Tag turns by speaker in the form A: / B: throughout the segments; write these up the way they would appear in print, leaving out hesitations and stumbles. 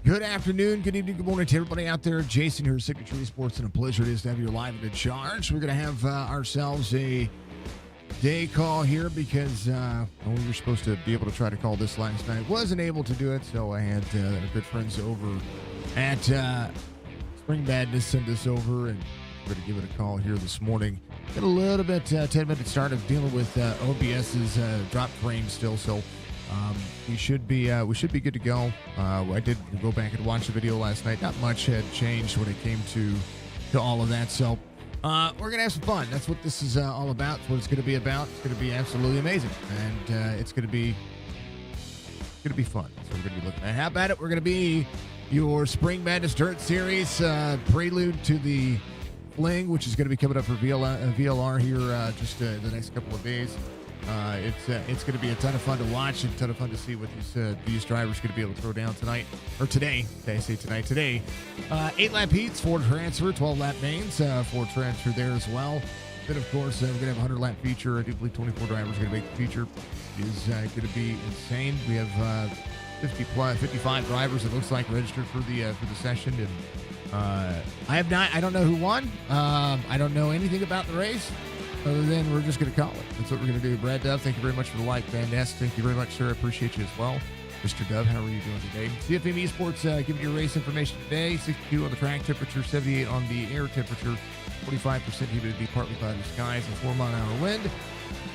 A: Good afternoon, good evening, good morning to everybody out there. Jason here, Signature Esports, and a pleasure it is to have you live and in charge. We're going to have ourselves a day call here because we were supposed to be able to try to call this last night. Wasn't able to do it, so I had our good friends over at Spring Madness send us over, and we're going to give it a call here this morning. Got a little bit 10-minute start of dealing with OBS's drop frame still, so we should be good to go. I did go back and watch the video last night. Not much had changed when it came to all of that. So we're gonna have some fun. That's what this is all about. It's what it's gonna be about. It's gonna be absolutely amazing, and it's gonna be fun. That's what we're gonna be looking at. How about it? We're gonna be your Spring Madness Dirt Series prelude to the Fling, which is going to be coming up for VLR here just the next couple of days. It's going to be a ton of fun to watch and a ton of fun to see what these drivers are going to be able to throw down tonight, or today. Did I say tonight? Today. 8-lap heats, 4 transfer, 12-lap mains, 4 transfer there as well. Then, of course, we're going to have a 100-lap feature. I do believe 24 drivers are going to make the feature. It is going to be insane. We have 55 drivers, it looks like, registered for the session, and I don't know who won. I don't know anything about the race other than we're just going to call it. That's what we're going to do. Brad Dove, thank you very much for the like. Van Ness, thank you very much, sir. I appreciate you as well. Mr. Dove, how are you doing today? CFM Esports giving you race information today. 62 on the track temperature, 78 on the air temperature, 45% humidity, partly cloudy skies, and 4-mile-an-hour wind.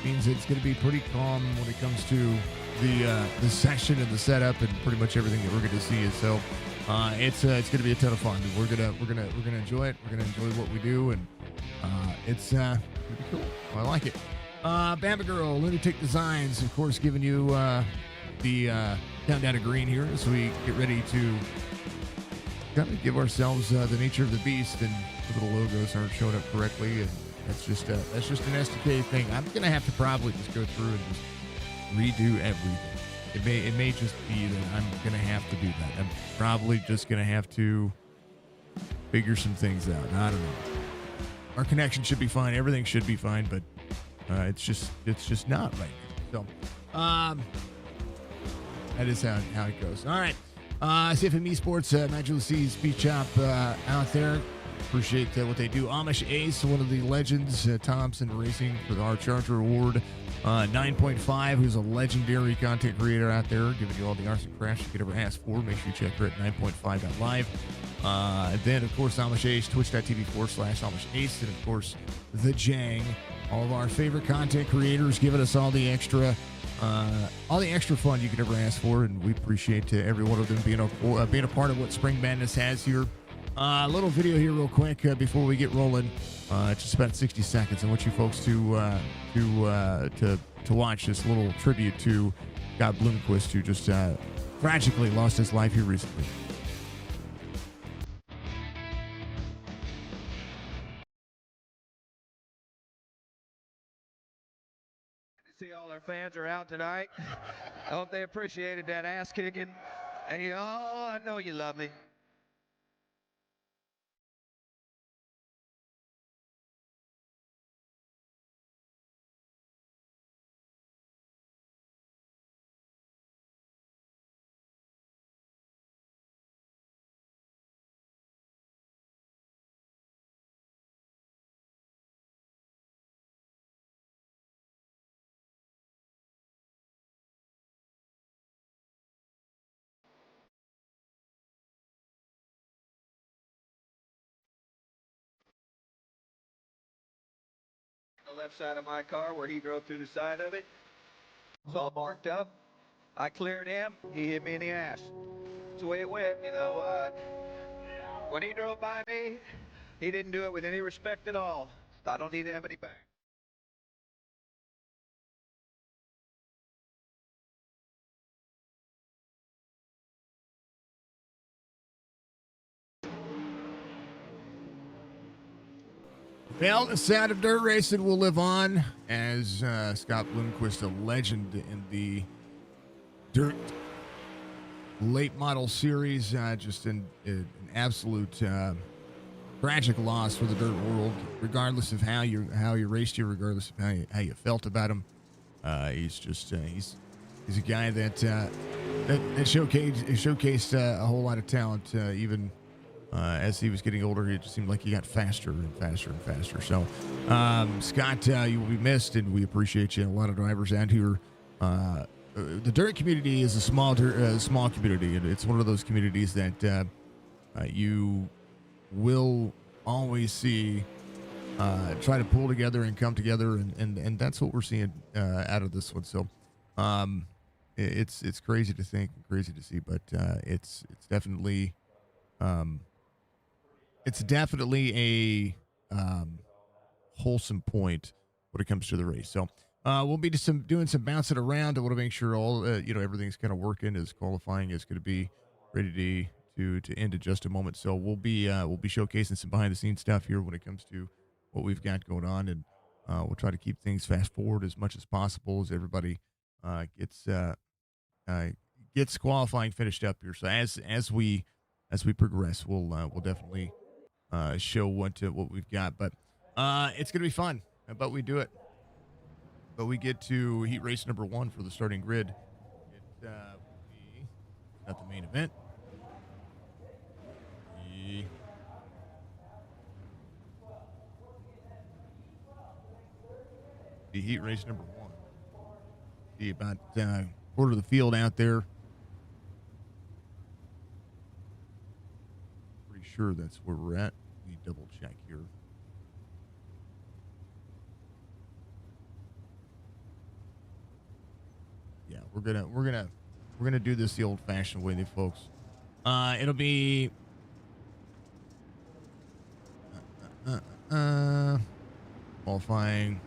A: Means it's going to be pretty calm when it comes to the session and the setup and pretty much everything that we're going to see. So it's going to be a ton of fun. We're gonna enjoy it. We're gonna enjoy what we do, and it's gonna be cool. I like it. Bama Girl, Lunatic Designs, of course, giving you the countdown to green here as we get ready to kind of give ourselves the nature of the beast, and the little logos aren't showing up correctly, and that's just an SDK thing. I'm gonna have to probably just go through and just redo everything. It may just be that I'm going to have to do that. I'm probably just going to have to figure some things out. I don't know. Our connection should be fine. Everything should be fine, but it's just not right now. So that is how it goes. All right. CFM Esports, MATJOULIS-SEAY Speed Shop out there. Appreciate what they do. Amish Ace, one of the legends, Thompson Racing for our Charger Award. 9.5, who's a legendary content creator out there, giving you all the arts and crafts you could ever ask for. Make sure you check her at 9.5.live. Then, of course, Amish Ace, twitch.tv/Amish Ace. And, of course, The Jang. All of our favorite content creators giving us all the extra fun you could ever ask for. And we appreciate every one of them being a part of what Spring Madness has here. A little video here real quick before we get rolling. Just about 60 seconds. I want you folks to watch this little tribute to Scott Bloomquist, who just tragically lost his life here recently.
B: See, all our fans are out tonight. I hope they appreciated that ass kicking. And I know you love me. The left side of my car where he drove through the side of it. It's all marked up. I cleared him. He hit me in the ass. That's the way it went. When he drove by me, he didn't do it with any respect at all. I don't need to have any back.
A: Well, the sound of dirt racing will live on as Scott Bloomquist, a legend in the dirt late model series, just an absolute tragic loss for the dirt world. Regardless of how you raced you, regardless of how you felt about him, he's He's a guy that showcased a whole lot of talent. Even as he was getting older, it just seemed like he got faster and faster and faster. So, Scott, you will be missed, and we appreciate you. A lot of drivers out here. The dirt community is a small community, and it's one of those communities that you will always see try to pull together and come together, and that's what we're seeing out of this one. So it's crazy to think, crazy to see, but it's definitely a wholesome point when it comes to the race. So we'll be doing some bouncing around. I want to make sure all everything's kind of working as qualifying is going to be ready to end in just a moment. So we'll be showcasing some behind the scenes stuff here when it comes to what we've got going on, and we'll try to keep things fast forward as much as possible as everybody gets qualifying finished up here. So as we progress, we'll definitely show what we've got. But it's gonna be fun. How about we do it? But we get to heat race number 1 for the starting grid. It will be not the main event. The heat race number 1. See about quarter of the field out there. Pretty sure that's where we're at. Let me double check here. Yeah, we're gonna do this the old-fashioned way, folks. It'll be qualifying.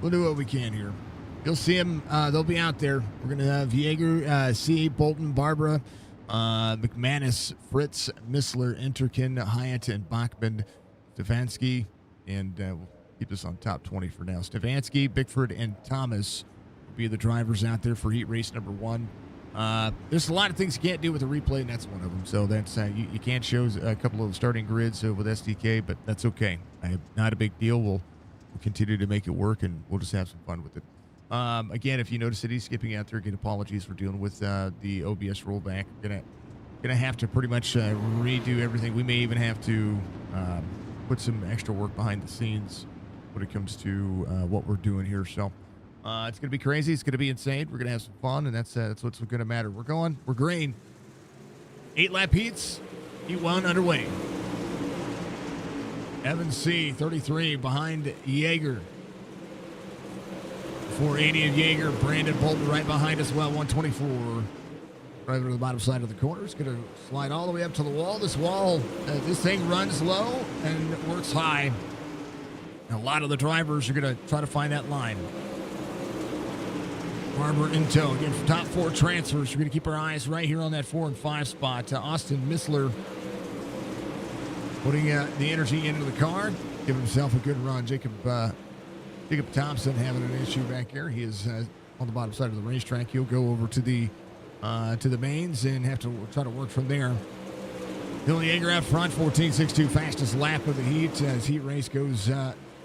A: We'll do what we can here. You'll see them. They'll be out there. We're going to have Yeager, C, Bolton, Barbara, McManus, Fritz, Missler, Interkin, Hyatt, and Bachman, Stefanski. And we'll keep this on top 20 for now. Stefanski, Bickford, and Thomas will be the drivers out there for heat race number 1. There's a lot of things you can't do with a replay, and that's one of them. So that's you can't show a couple of the starting grids with SDK, but that's okay. Not a big deal. We'll continue to make it work, and we'll just have some fun with it. Again, if you notice that he's skipping out there, again, apologies for dealing with the OBS rollback. Gonna have to pretty much redo everything. We may even have to put some extra work behind the scenes when it comes to what we're doing here. So it's gonna be crazy. It's gonna be insane. We're gonna have some fun, and that's what's gonna matter. We're green. 8-lap heats. Heat 1 underway. Evan C, 33, behind Yeager. 480 of Yeager. Brandon Bolton right behind as well, 124. Driver to the bottom side of the corner. It's going to slide all the way up to the wall. This thing runs low and works high. And a lot of the drivers are going to try to find that line. Barber in tow. Again, for top 4 transfers, we're going to keep our eyes right here on that 4 and 5 spot. Austin Missler putting the energy into the car, give himself a good run. Jacob Thompson having an issue back here. He is on the bottom side of the racetrack. He'll go over to the mains and have to try to work from there. Dylan Yeager out front, 14.62, fastest lap of the heat as heat race goes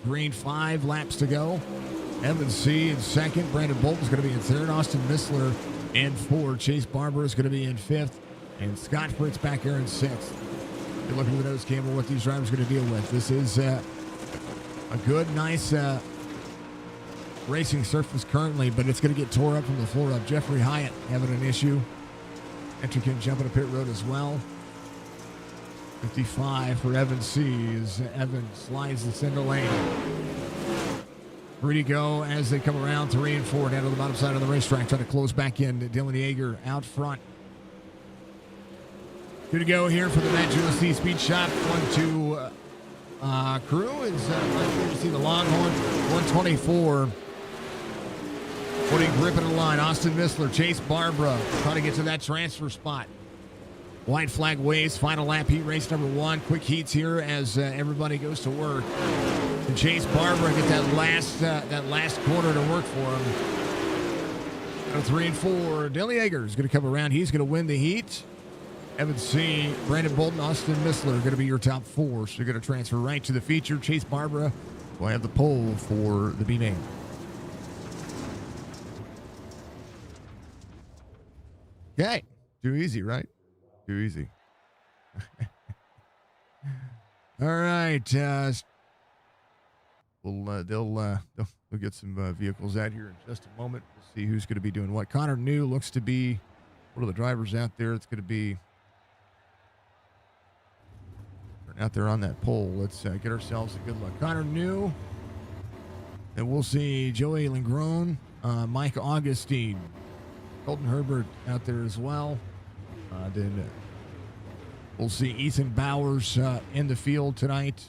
A: green. 5 laps to go. Evan C in second. Brandon Bolton's going to be in third. Austin Missler in fourth. Chase Barber is going to be in fifth. And Scott Fritz back here in sixth. You're looking at the nose camera, what these drivers are going to deal with. This is a good, nice racing surface currently, but it's going to get tore up from the floor up. Jeffrey Hyatt having an issue. Entricant jumping a pit road as well. 55 for Evan C as Evan slides the center lane. 3 to go as they come around. 3 and 4 down to the bottom side of the racetrack. Trying to close back in. Dylan Yeager out front. 2 to go here for the MATJOULIS-SEAY Speed Shop 1-2 crew. Is right here to see the Longhorn 124. Putting grip in the line. Austin Missler, Chase Barbara trying to get to that transfer spot. White flag waves. Final lap heat race number 1. Quick heats here as everybody goes to work. And Chase Barbara get that last corner to work for him. 3 and 4. Dylan Yeager is going to come around. He's going to win the heat. Evan C, Brandon Bolton, Austin Missler are going to be your top 4. So you're going to transfer right to the feature. Chase Barbara will have the pole for the B main. Okay. Too easy, right? Too easy. All right. They'll get some vehicles out here in just a moment. We'll see who's going to be doing what. Connor New looks to be one of the drivers out there. It's going to be out there on that pole. Let's get ourselves a good look. Connor New. And we'll see Joey Lingrone, Mike Augustine, Colton Herbert out there as well. Then we'll see Ethan Bowers in the field tonight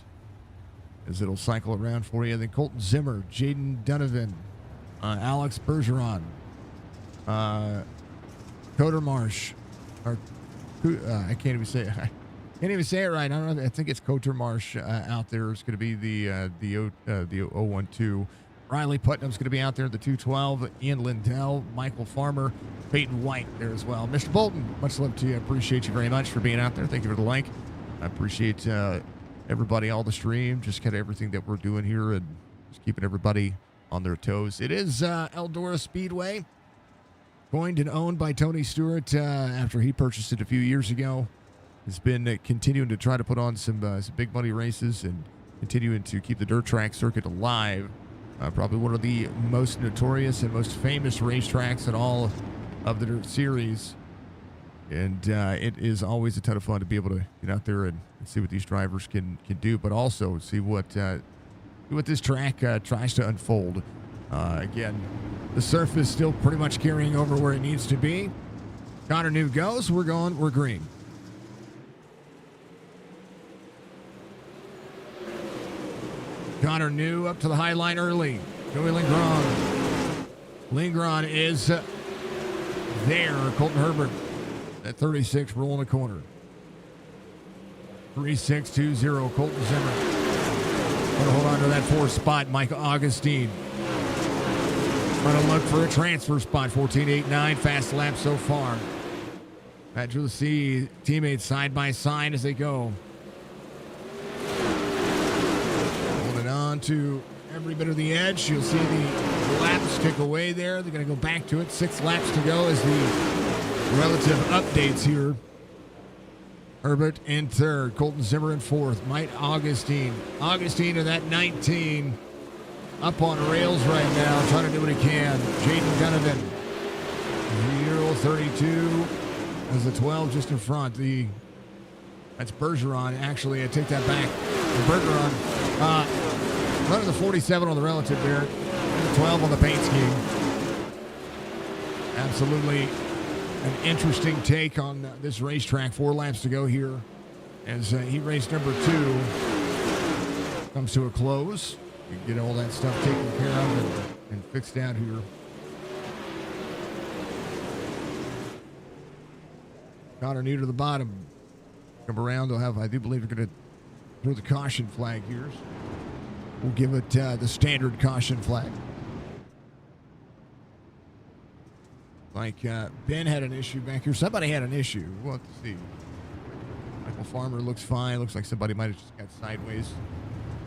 A: as it'll cycle around for you. Then Colton Zimmer, Jaden Donovan, Alex Bergeron, Coder Marsh, or I can't even say it. Can't even say it right. I don't know. I think it's Coter Marsh out there. It's going to be the 012. Riley Putnam's going to be out there. The 212. Ian Lindell, Michael Farmer, Peyton White there as well. Mr. Bolton, much love to you. I appreciate you very much for being out there. Thank you for the like. I appreciate everybody, all the stream, just kind of everything that we're doing here and just keeping everybody on their toes. It is Eldora Speedway, coined and owned by Tony Stewart after he purchased it a few years ago. Has been continuing to try to put on some big money races and continuing to keep the dirt track circuit alive. Probably one of the most notorious and most famous racetracks in all of the dirt series. And it is always a ton of fun to be able to get out there and see what these drivers can do, but also see what this track tries to unfold. Again, the surface still pretty much carrying over where it needs to be. Connor New goes. We're green. Connor New up to the high line early. Joey Lingron. Lingron is there. Colton Herbert at 36, rolling the corner. 3620, Colton Zimmer. Going to hold on to that fourth spot. Mike Augustine. Trying to look for a transfer spot. 14.89, fast lap so far. MATJOULIS-SEAY teammates side by side as they go. On to every bit of the edge. You'll see the laps tick away there. They're going to go back to it. 6 laps to go as the relative updates here. Herbert in third. Colton Zimmer in fourth. Mike Augustine. Augustine in that 19. Up on rails right now. Trying to do what he can. Jaden Donovan. 032 as the 12 just in front. That's Bergeron. Actually, I take that back. Bergeron. Running the 47 on the relative there, and the 12 on the paint scheme. Absolutely an interesting take on this racetrack. 4 laps to go here as heat race number 2 comes to a close. You get all that stuff taken care of and fixed out here. Connor New to the bottom. Come around, they'll have, I do believe they're going to throw the caution flag here. We'll give it the standard caution flag. Like Ben had an issue back here. Somebody had an issue. We'll have to see. Michael Farmer looks fine. Looks like somebody might have just got sideways.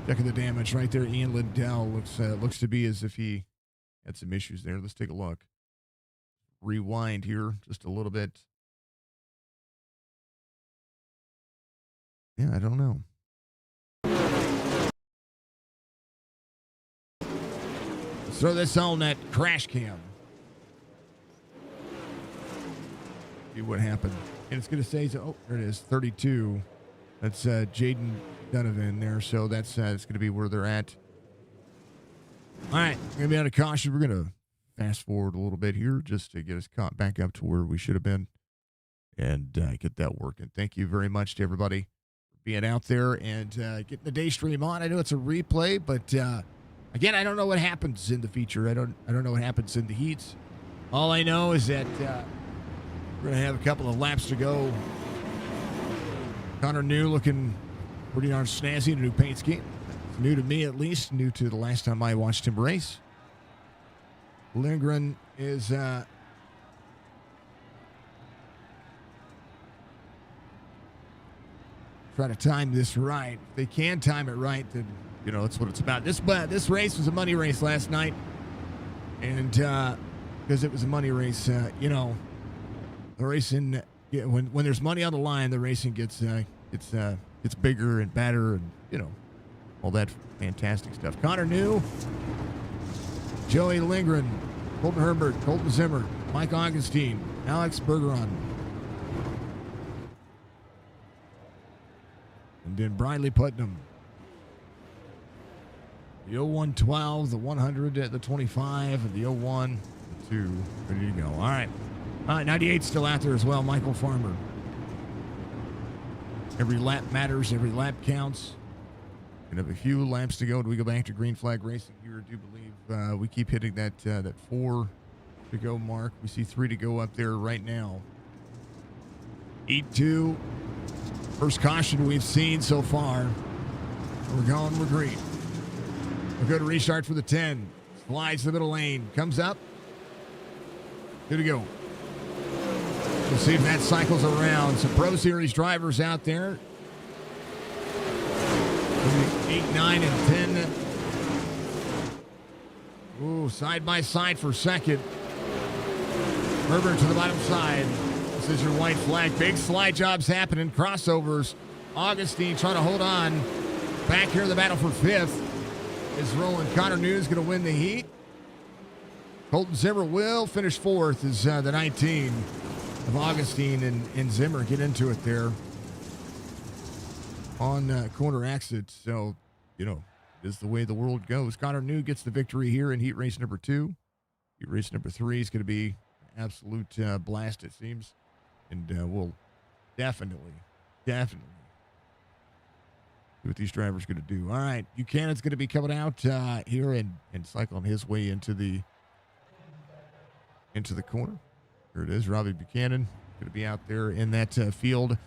A: Checking the damage right there. Ian Lindell looks to be as if he had some issues there. Let's take a look. Rewind here just a little bit. Yeah, I don't know. Throw this on that crash cam. See what happened. And it's going to say, oh, there it is, 32. That's Jaden Donovan there. So that's it's going to be where they're at. All right, going to be out of caution. We're going to fast forward a little bit here just to get us caught back up to where we should have been and get that working. Thank you very much to everybody for being out there and getting the day stream on. I know it's a replay, but again, I don't know what happens in the feature. I don't know what happens in the heats. All I know is that we're going to have a couple of laps to go. Connor New looking pretty darn snazzy in a new paint scheme. It's new to me, at least. New to the last time I watched him race. Lindgren is try to time this right. If they can time it right, then you know that's what it's about. This race was a money race last night, and because it was a money race, you know, The racing, when there's money on the line, the racing gets bigger and better, and all that fantastic stuff. Connor New, Joey Lindgren, Colton Herbert, Colton Zimmer, Mike Augustine, Alex Bergeron, and then Briley Putnam. The 0112, the 100, the 25, and the 01, the 2. Ready to go. All right. 98 still out there as well. Michael Farmer. Every lap matters. Every lap counts. And have a few laps to go. Do we go back to green flag racing here? I do believe we keep hitting that 4 to go mark. We see 3 to go up there right now. Heat 2. First caution we've seen so far. We're going. We're green. We'll go to restart for the 10. Slides the middle lane. Comes up. Good to go. We'll see if that cycles around. Some Pro Series drivers out there. 8, 9, and 10. Ooh, side by side for second. Herbert to the bottom side. This is your white flag. Big slide jobs happening. Crossovers. Augustine trying to hold on. Back here in the battle for 5th. Is rolling. Connor News going to win the heat. Colton Zimmer will finish 4th as the 19 of Augustine and Zimmer get into it there on corner exit. So, is the way the world goes. Connor New gets the victory here in heat race number 2. Heat race number 3 is going to be an absolute blast, it seems. And we'll definitely what these drivers going to do. All right, Buchanan's going to be coming out here and cycling his way into the corner. Here it is, Robbie Buchanan going to be out there in that field.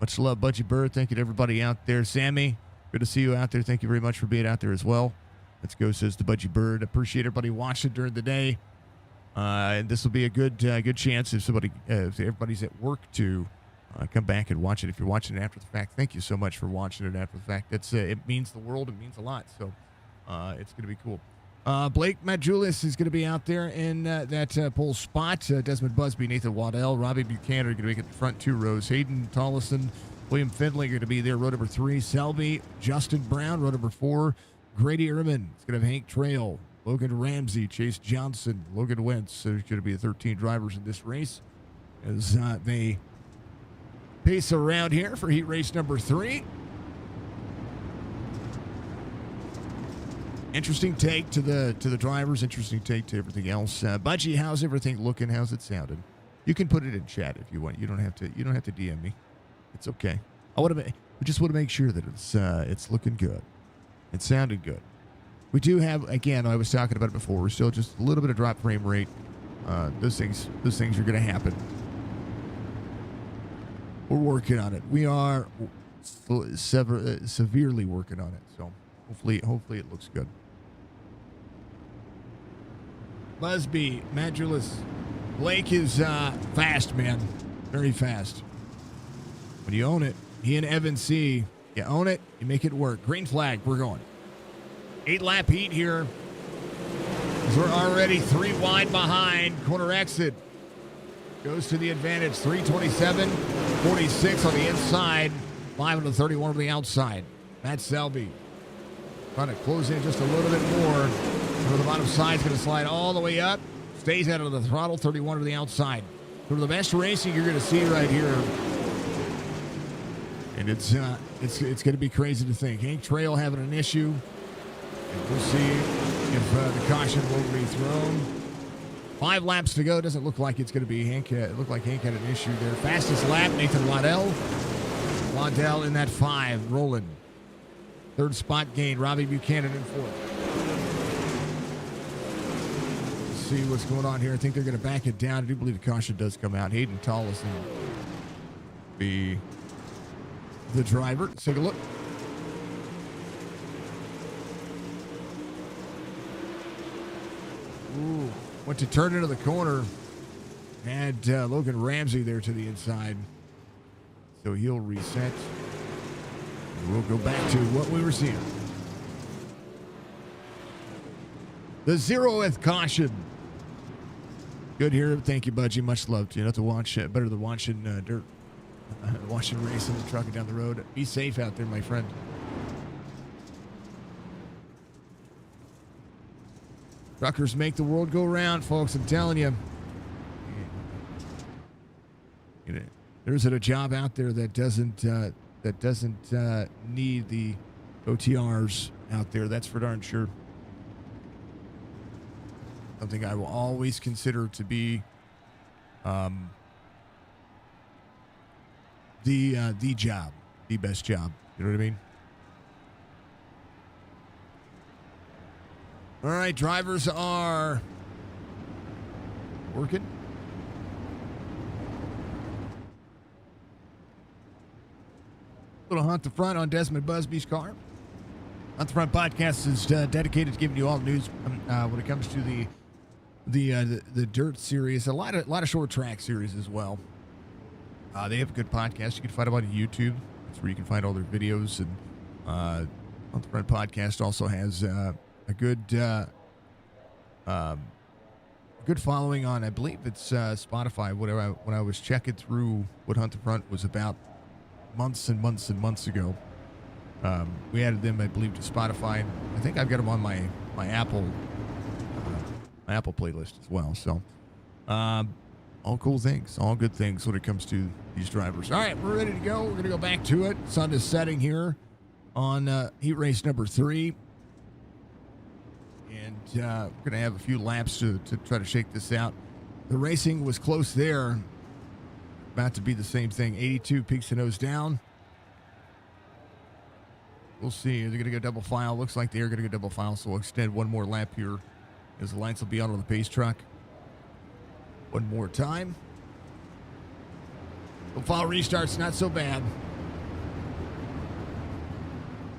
A: Much love, Budgie Bird. Thank you to everybody out there. Sammy, good to see you out there. Thank you very much for being out there as well. Let's go, says the Budgie Bird. Appreciate everybody watching during the day. This will be a good chance if everybody's at work to come back and watch it. If you're watching it after the fact, thank you so much for watching it after the fact. It means the world. It means a lot. So it's going to be cool. Blake MATJOULIS is going to be out there in that pole spot. Desmond Busby, Nathan Waddell, Robbie Buchanan are going to make it the front 2 rows. Hayden Tollison, William Findlay are going to be there. Row number 3, Selby, Justin Brown. Row number 4, Grady Ehrman. It's going to have Hank Trail, Logan Ramsey, Chase Johnson, Logan Wentz. There's going to be the 13 drivers in this race as they pace around here for heat race number 3. Interesting take to the drivers. Interesting take to everything else. Budgie, how's everything looking? How's it sounding? You can put it in chat if you want. You don't have to DM me. It's okay. We just want to make sure that it's looking good. It's sounding good. We do have, again, I was talking about it before. We're still just a little bit of drop frame rate. Those things are going to happen. We're working on it. We are severely working on it. So hopefully it looks good. Busby, MATJOULIS. Blake is fast, man. Very fast. When you own it, he and Evan C. You own it, you make it work. Green flag, we're going. 8-lap heat here. We're already 3 wide behind. Corner exit goes to the advantage. 3:27, 46 on the inside. 5 on the 31 on the outside. Matt Selby trying to close in just a little bit more. So the bottom side's going to slide all the way up. Stays out of the throttle. 31 to the outside. So the best racing you're going to see right here. And it's going to be crazy to think. Hank Trail having an issue. And we'll see if the caution will be thrown. 5 laps to go. Doesn't look like it's going to be Hank. It looked like Hank had an issue there. Fastest lap, Nathan Waddell. Waddell in that 5, rolling. 3rd spot gain, Robbie Buchanan in 4th. Let's see what's going on here. I think they're going to back it down. I do believe the caution does come out. Hayden Tollison be the driver. Let's take a look. Ooh, went to turn into the corner. Had Logan Ramsey there to the inside. So he'll reset. We'll go back to what we were seeing. The 0th caution. Good here. Thank you, Budgie. Much love to you. Not to watch better than watching dirt, watching racing and trucking down the road. Be safe out there, my friend. Truckers make the world go round, folks. I'm telling you. There isn't a job out there that doesn't need the OTRs out there. That's for darn sure. Something I will always consider to be the job, the best job. You know what I mean? All right, drivers are working. Little Hunt the Front on Desmond Busby's car. Hunt the Front podcast is dedicated to giving you all the news when it comes to the dirt series. A lot of short track series as well. They have a good podcast. You can find them on YouTube. That's where you can find all their videos. And Hunt the Front podcast also has a good following on, I believe it's Spotify. When I was checking through what Hunt the Front was about months and months and months ago, we added them, I believe, to Spotify. I think I've got them on my Apple playlist as well. So all cool things, all good things when it comes to these drivers. All right, we're ready to go. We're going to go back to it. Sun is setting here on heat race number 3. And we're going to have a few laps to try to shake this out. The racing was close there. About to be the same thing. 82 peaks and nose down. We'll see. They're going to go double file. Looks like they are going to go double file, so we'll extend one more lap here as the lights will be on the pace truck. One more time. The file restart's not so bad.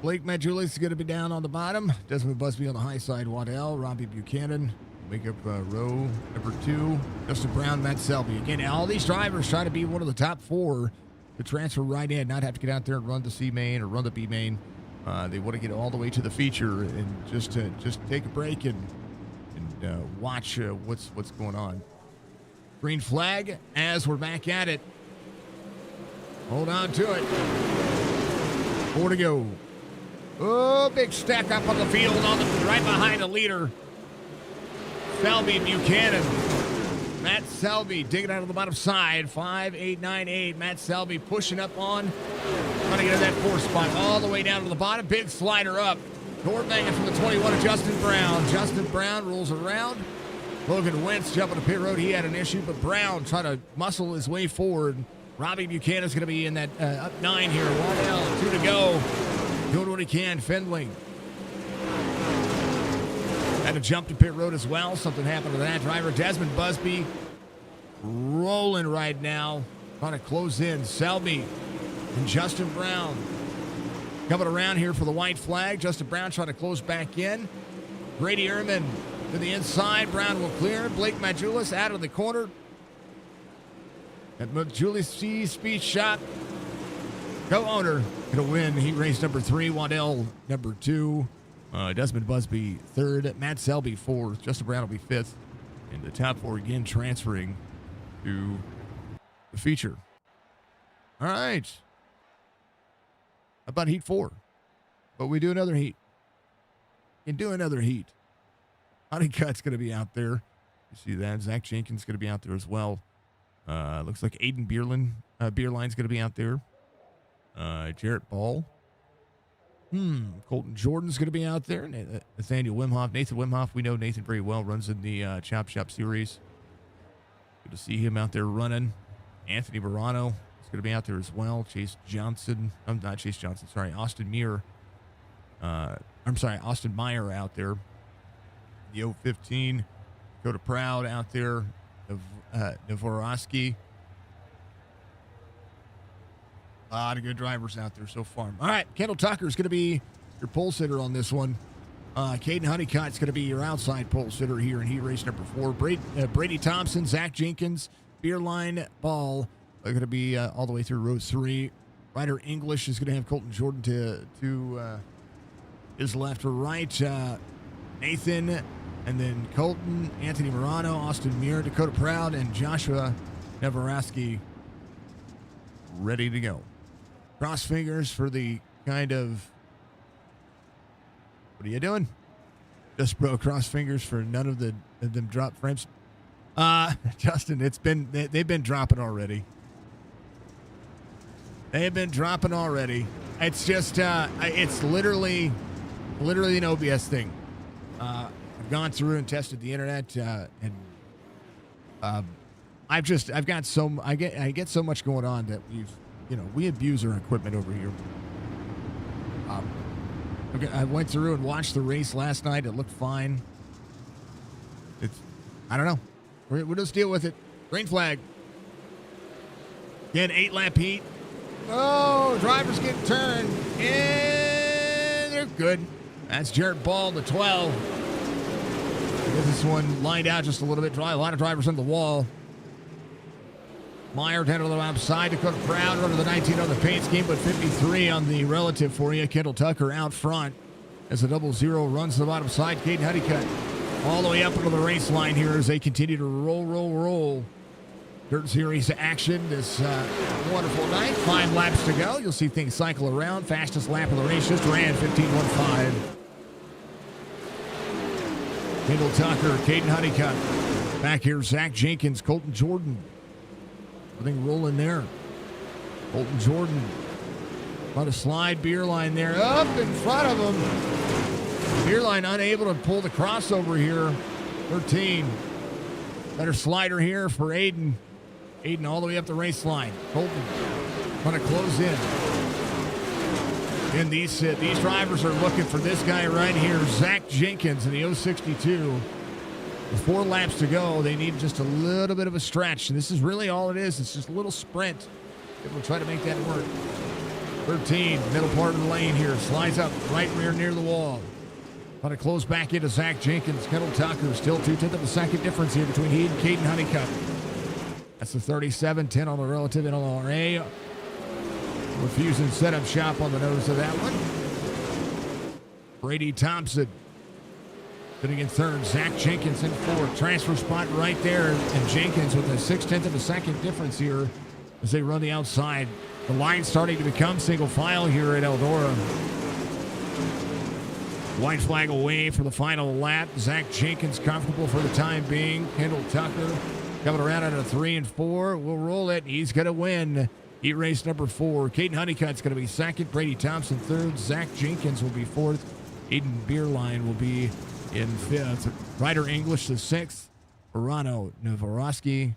A: Blake MATJOULIS is going to be down on the bottom. Desmond Busby on the high side. Waddell, Robbie Buchanan. Make up row number 2. Justin Brown, Matt Selby. Again, all these drivers try to be one of the top 4 to transfer right in, not have to get out there and run the C main or run the B main. They want to get all the way to the feature and just take a break and watch what's going on. Green flag as we're back at it. Hold on to it. 4 to go. Oh, big stack up on the field right behind the leader. Selby, Buchanan. Matt Selby digging out of the bottom side. 5.898. Matt Selby pushing up on. Trying to get to that 4th spot all the way down to the bottom. Big slider up. Door banging from the 21 of Justin Brown. Justin Brown rolls around. Logan Wentz jumping to pit road. He had an issue, but Brown trying to muscle his way forward. Robbie Buchanan's going to be in that up 9 here. Waddell, 2 to go. Doing what he can. Findling. Had to jump to pit road as well. Something happened to that driver. Desmond Busby rolling right now. Trying to close in. Selby and Justin Brown coming around here for the white flag. Justin Brown trying to close back in. Grady Ehrman to the inside. Brown will clear. Blake MATJOULIS out of the corner. At MATJOULIS-SEAY speed shot. Co-owner going to win heat race number 3. Waddell number 2. Desmond Busby 3rd. Matt Selby 4th. Justin Brown will be 5th. And the top 4 again transferring to the feature. All right. How about heat 4? But we do another heat. And do another heat. Honeycutt's going to be out there. You see that. Zach Jenkins going to be out there as well. Looks like Aiden Beerline's going to be out there. Jarrett Ball. Colton Jordan's going to be out there. Nathaniel Wimhoff. Nathan Wimhoff, we know Nathan very well. Runs in the Chop Shop series. Good to see him out there running. Anthony Morano is going to be out there as well. Austin Meyer. Austin Meyer out there. The 015. Dakota Proud out there. Navorowski. A lot of good drivers out there so far. All right, Kendall Tucker is going to be your pole sitter on this one. Caden Honeycutt's going to be your outside pole sitter here in heat race number 4. Brady Thompson, Zach Jenkins, Beerline Ball are going to be all the way through row 3. Ryder English is going to have Colton Jordan to his left or right. Nathan And then Colton, Anthony Morano, Austin Muir, Dakota Proud, and Joshua Neveraski ready to go. Cross fingers for the kind of... What are you doing? Just bro, cross fingers for none of them drop frames. Justin, they've been dropping already. They've been dropping already. It's just, it's literally an OBS thing. I've gone through and tested the internet, and I get so much going on that we abuse our equipment over here. I went through and watched the race last night. It looked fine. I don't know. We'll just deal with it. Green flag. Again, 8-lap heat. Oh, drivers get turned. And they're good. That's Jarrett Ball, the 12. Get this one lined out just a little bit dry. A lot of drivers on the wall. Meyer down to the outside. Dakota Proud under the 19 on the paint scheme, but 53 on the relative for you. Kendall Tucker out front as the 00 runs to the bottom side. Caden Honeycutt all the way up into the race line here as they continue to roll. Dirt Series action this wonderful night. 5 laps to go. You'll see things cycle around. Fastest lap of the race just ran 15.15. Kendall Tucker, Caden Honeycutt. Back here, Zach Jenkins, Colton Jordan. Everything rolling there. Colton Jordan. On a slide beer line there. Up in front of him. Beer line unable to pull the crossover here. 13. Better slider here for Aiden. Aiden all the way up the race line. Colton going to close in. And these drivers are looking for this guy right here, Zach Jenkins in the 062. With 4 laps to go, they need just a little bit of a stretch. And this is really all it is. It's just a little sprint. We'll try to make that work. 13, middle part of the lane here. Slides up right rear near the wall. Going to close back into Zach Jenkins. Kendall Tucker still 2/10 of a second difference here between he and Caden Honeycutt. That's the 37-10 on the relative NLRA. Refusing setup shop on the nose of that one. Brady Thompson sitting in third. Zach Jenkins in fourth. Transfer spot right there. And Jenkins with a 6/10 of a second difference here as they run the outside. The line starting to become single file here at Eldora. White flag away for the final lap. Zach Jenkins comfortable for the time being. Kendall Tucker coming around out of 3 and 4. We'll roll it. He's going to win. Heat race number 4. Caden Honeycutt's going to be second. Brady Thompson third. Zach Jenkins will be fourth. Aiden Beerline will be in fifth. Ryder English the 6th. Verano Novoroski.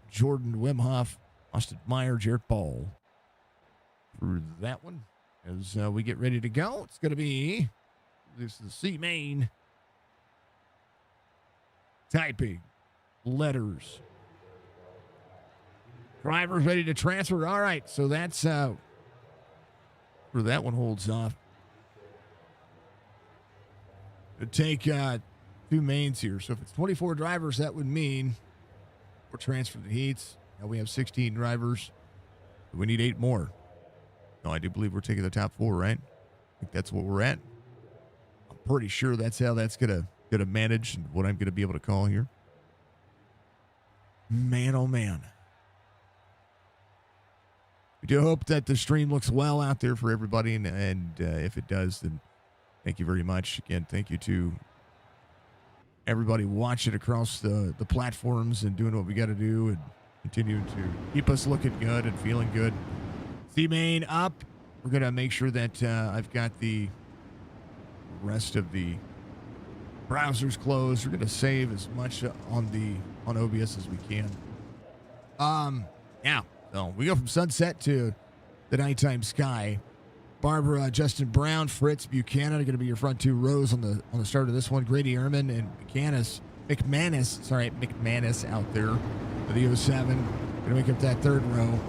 A: Jordan Wimhoff. Austin Meyer. Jarrett Ball. Through that one as we get ready to go. It's going to be... This is C main. Typing. Letters. Drivers ready to transfer. All right. So that's where that one holds off. It'd take 2 mains here. So if it's 24 drivers, that would mean we're transferring the heats. Now we have 16 drivers. We need 8 more. No, I do believe we're taking the top 4, right? I think that's what we're at. Pretty sure that's how that's gonna manage and what I'm gonna be able to call here. Man, oh man. We do hope that the stream looks well out there for everybody, and if it does, then thank you very much. Again, thank you to everybody watching across the platforms and doing what we got to do and continuing to keep us looking good and feeling good. C-Main up. We're gonna make sure that I've got the rest of the browsers closed. We're going to save as much on OBS as we can. Yeah. So we go from sunset to the nighttime sky. Barbara, Justin Brown, Fritz Buchanan are going to be your front 2 rows on the start of this one. Grady Ehrman and McManus out there for the 07. Going to make up that 3rd row.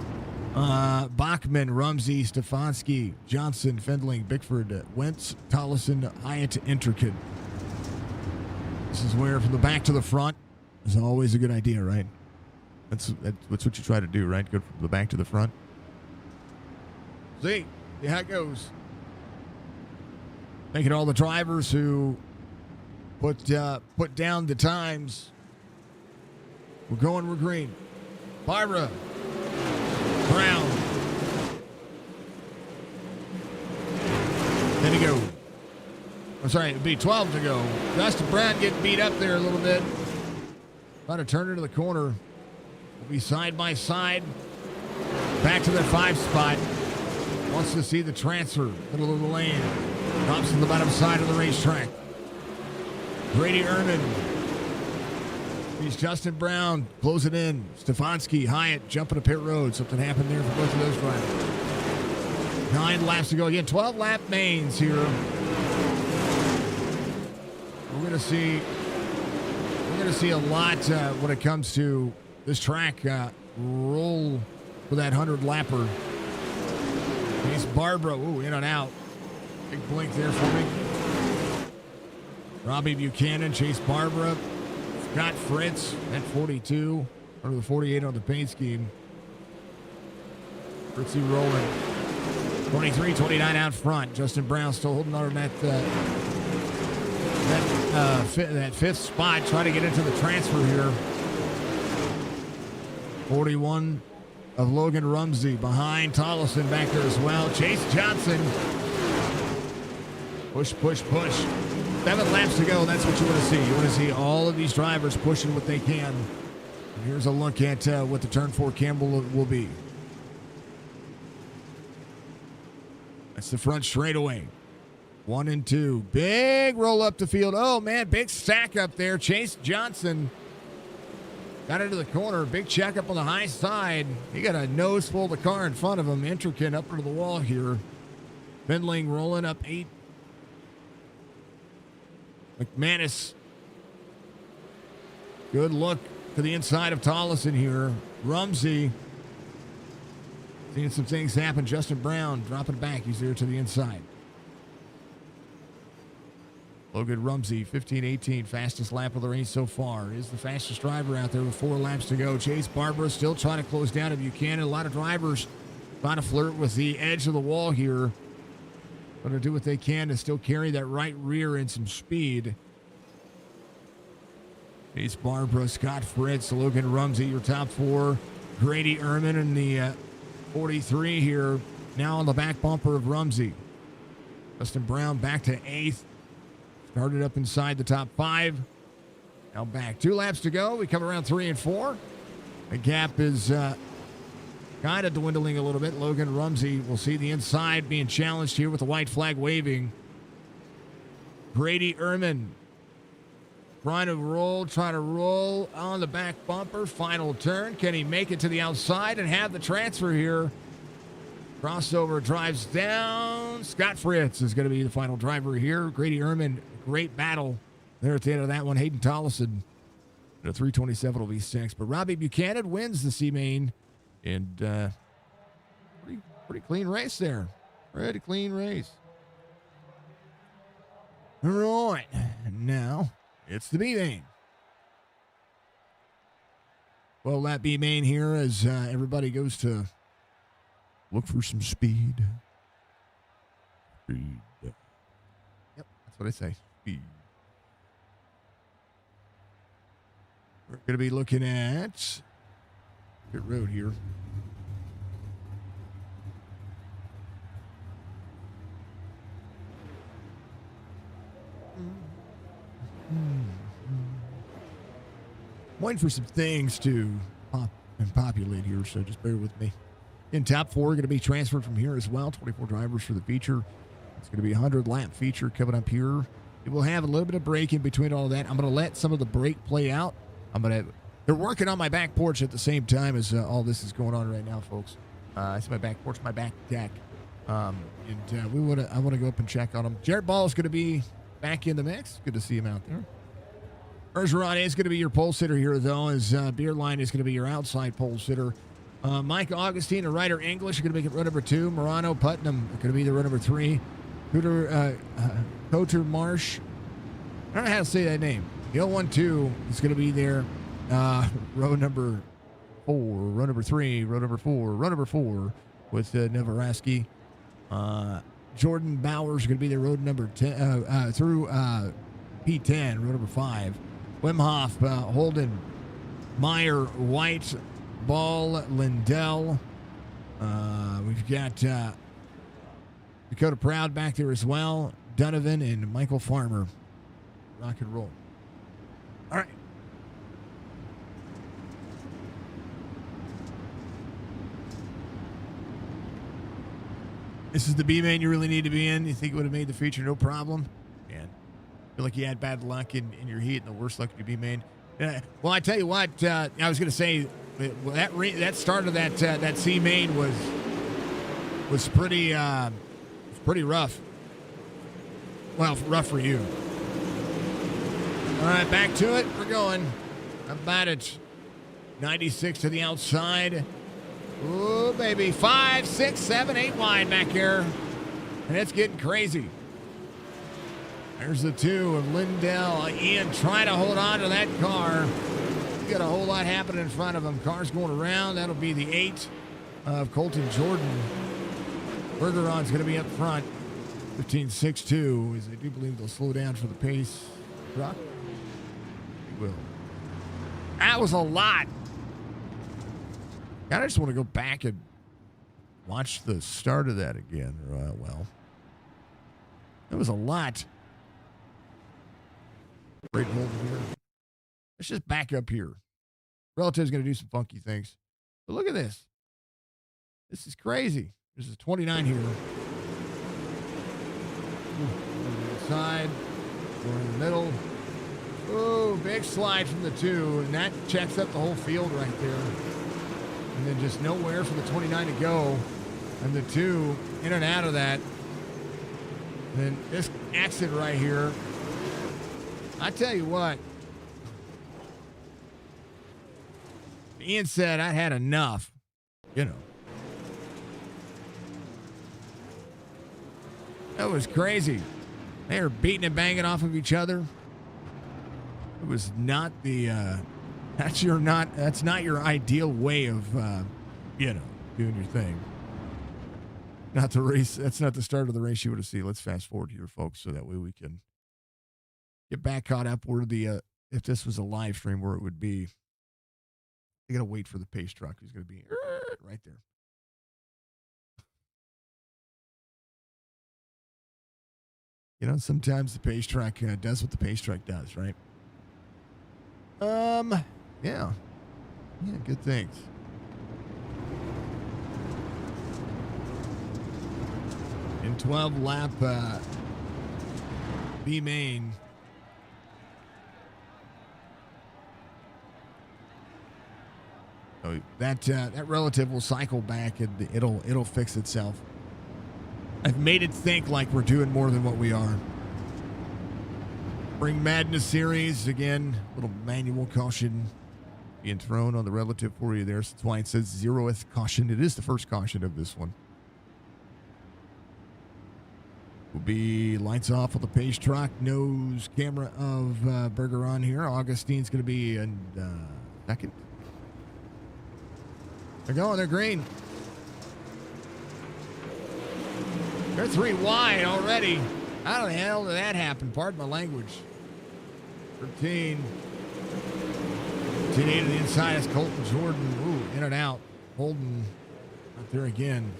A: Bachman, Rumsey, Stefanski, Johnson, Fendling, Bickford, Wentz, Tollison, Hyatt, Intricate. This is where from the back to the front is always a good idea, right? That's what you try to do, right? Go from the back to the front. See how it goes. Thanking all the drivers who put down the times. We're green. Barbara Brown. Then to go. I'm sorry, it'd be 12 to go. Justin Brown getting beat up there a little bit. About to turn into the corner. We'll be side by side. Back to their 5 spot. Wants to see the transfer. Middle of the lane. Drops to the bottom side of the racetrack. Grady Ehrman. He's Justin Brown. Close it in. Stefanski, Hyatt jumping to pit road. Something happened there for both of those drivers. 9 laps to go. Again, 12 lap mains here. We're going to see a lot when it comes to this track roll for that 100 lapper. He's Barbara. Ooh, in and out. Big blink there for me. Robbie Buchanan, Chase Barbara. Scott Fritz at 42. Under the 48 on the paint scheme. Fritzy rolling. 23, 29 out front. Justin Brown still holding on to that 5th spot. Trying to get into the transfer here. 41 of Logan Rumsey behind Tollison back there as well. Chase Johnson. Push. 7 laps to go. That's what you want to see. You want to see all of these drivers pushing what they can. And here's a look at what the turn 4 Campbell will be. That's the front straightaway. 1 and 2. Big roll up the field. Oh, man, big stack up there. Chase Johnson got into the corner. Big check up on the high side. He got a nose full of the car in front of him. Intricate up into the wall here. Findling rolling up 8. McManus. Good look to the inside of Tollison here. Rumsey. Seeing some things happen. Justin Brown dropping back. He's there to the inside. Logan Rumsey, 15-18, fastest lap of the race so far. Is the fastest driver out there with 4 laps to go. Chase Barbara still trying to close down to Buchanan. A lot of drivers trying to flirt with the edge of the wall here. Going to do what they can to still carry that right rear in some speed. Chase Barbara, Scott Fritz, Logan Rumsey, your top 4. Grady Ehrman in the 43 here. Now on the back bumper of Rumsey. Justin Brown back to 8th. Started up inside the top 5. Now back. 2 laps to go. We come around 3 and 4. The gap is kind of dwindling a little bit. Logan Rumsey will see the inside being challenged here with the white flag waving. Grady Ehrman trying to roll on the back bumper. Final turn. Can he make it to the outside and have the transfer here? Crossover drives down. Scott Fritz is going to be the final driver here. Grady Ehrman, great battle there at the end of that one. Hayden Tollison, the 327 will be 6th. But Robbie Buchanan wins the C-Main. And pretty clean race there. Pretty clean race. All right. Now it's the B-Main. Well, that B-Main here as everybody goes to look for some speed. Speed. Yep, that's what I say. Speed. We're going to be looking at pit road here. Waiting for some things to pop and populate here, so just bear with me. In top 4, going to be transferred from here as well. 24 drivers for the feature. It's going to be a 100-lap feature coming up here. It will have a little bit of break in between all of that. I'm going to let some of the break play out. They're working on my back porch at the same time as all this is going on right now, folks. It's my back porch, my back deck. I want to go up and check on them. Jared Ball is going to be back in the mix. Good to see him out there. Bergeron is going to be your pole sitter here, though, as Beerline is going to be your outside pole sitter. Mike Augustine and Ryder English are going to make it run number 2. Morano Putnam are going to be the run number 3. Coulter Marsh. I don't know how to say that name. The 012 is going to be there. Row number 4, row number 3, row number 4, row number 4 with Nevaraski. Jordan Bowers is going to be there. Road number 10 through P10, row number 5. Wimhoff, Holden, Meyer, White, Ball, Lindell. We've got Dakota Proud back there as well. Donovan and Michael Farmer. Rock and roll. All right. This is the B main you really need to be in. You think it would have made the feature no problem? Man, feel like you had bad luck in your heat and the worst luck in your B main. Well, I tell you what, I was going to say that start of that C main was pretty rough. Well, rough for you. All right, back to it. We're going. About it. 96 to the outside. Oh, baby. 5, 6, 7, 8 wide back here. And it's getting crazy. There's the 2 of Lindell. Ian trying to hold on to that car. He's got a whole lot happening in front of him. Cars going around. That'll be the 8 of Colton Jordan. Bergeron's going to be up front. 15.62, as I do believe they'll slow down for the pace drop. They will. That was a lot. I just want to go back and watch the start of that again. Well, that was a lot. Great hold here. Let's just back up here. Relative's going to do some funky things. But look at this. This is crazy. This is 29 here. Side, going in the middle. Oh, big slide from the 2, and that checks up the whole field right there. And then just nowhere for the 29 to go, and the 2 in and out of that. And then this exit right here. I tell you what, Ian said I had enough, you know. That was crazy. They were beating and banging off of each other. It was not the that's not your ideal way of doing your thing. Not the race. That's not the start of the race you would have seen. Let's fast forward here, folks, so that way we can get back caught up where the if this was a live stream, where it would be. I gotta wait for the pace truck. He's gonna be right there. You know, sometimes the pace track does what the pace track does, right? Yeah, good things. In 12 lap B main. So that relative will cycle back and it'll fix itself. I've made it think like we're doing more than what we are. Bring Madness series again. Little manual caution being thrown on the relative for you there. So that's why it says 0th caution. It is the first caution of this one. Will be lights off on the pace truck. Nose camera of Bergeron here. Augustine's going to be in second. They're going. They're green. They're 3 wide already. How the hell did that happen? Pardon my language. 13. 13 to the inside is Colton Jordan. Ooh, in and out. Holden out there again.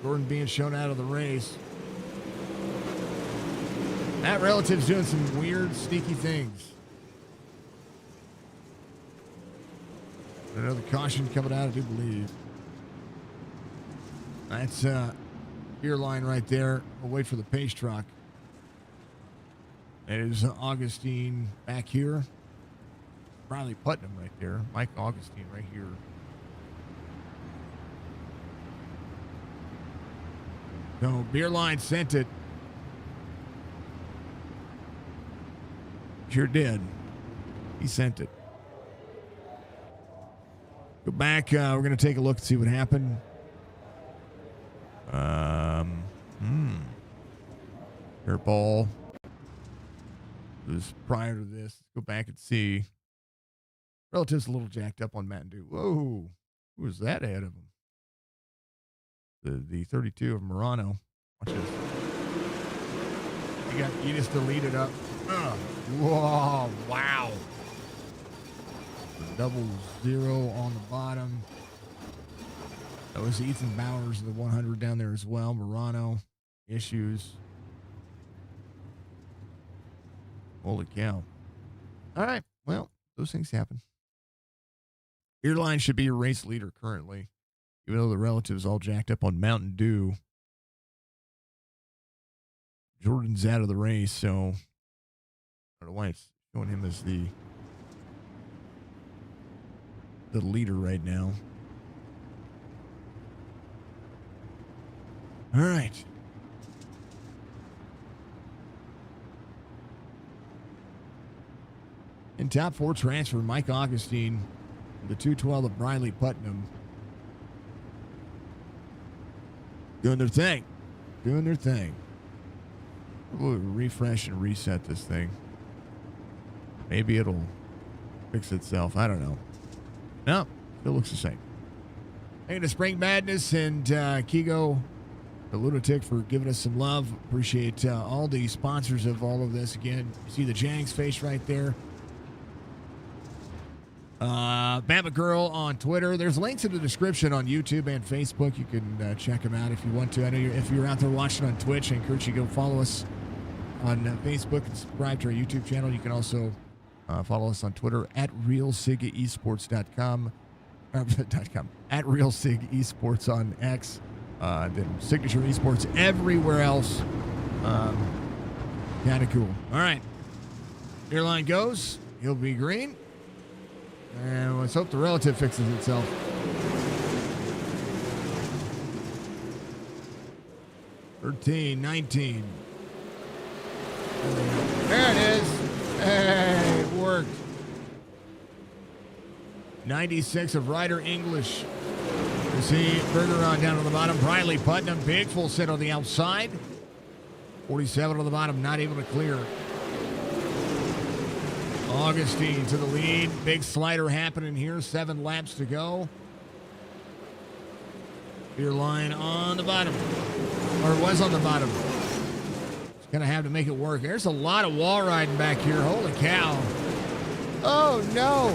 A: Jordan being shown out of the race. That relative's doing some weird, sneaky things. Another caution coming out, I do believe. That's gear line right there. We'll wait for the pace truck. It is Augustine back here. Riley Putnam right there. Mike Augustine right here. So beer line sent it. Sure did. He sent it. Go back. We're going to take a look and see what happened. Airball. It was prior to this. Go back and see. Relative's a little jacked up on Mountain Dew. Whoa. Who was that ahead of him? the 32 of Murano. Watch this. You just deleted up. Whoa, wow. 00 on the bottom. That was Ethan Bowers, the 100 down there as well. Murano, issues. Holy cow. All right. Well, those things happen. Airline should be your race leader currently, even though the relatives all jacked up on Mountain Dew. Jordan's out of the race, so I don't know why it's showing him as the leader right now. All right. In top 4 transfer, Mike Augustine, the 212 of Briley Putnam. Doing their thing. Doing their thing. We'll refresh and reset this thing. Maybe it'll fix itself. I don't know. No, it looks the same. Hey, to Spring Madness and Keago, the Lunatic, for giving us some love. Appreciate all the sponsors of all of this. Again, you see the Jang's face right there. Bama Girl on Twitter. There's links in the description on YouTube and Facebook. You can check them out if you want to. I know if you're out there watching on Twitch, I encourage you to go follow us on Facebook and subscribe to our YouTube channel. You can also follow us on Twitter at realsigesports.com. At realsigesports on X. Then Signature Esports everywhere else. Kind of cool. All right. Airline goes. He'll be green. And let's hope the relative fixes itself. $13, $19. There it is. Hey, it worked. 96 of Ryder English. You see Bergeron down on the bottom. Briley Putnam, big full set on the outside. 47 on the bottom, not able to clear. Augustine to the lead. Big slider happening here. 7 laps to go. Beer line on the bottom. Or was on the bottom. It's going to have to make it work. There's a lot of wall riding back here. Holy cow. Oh, no.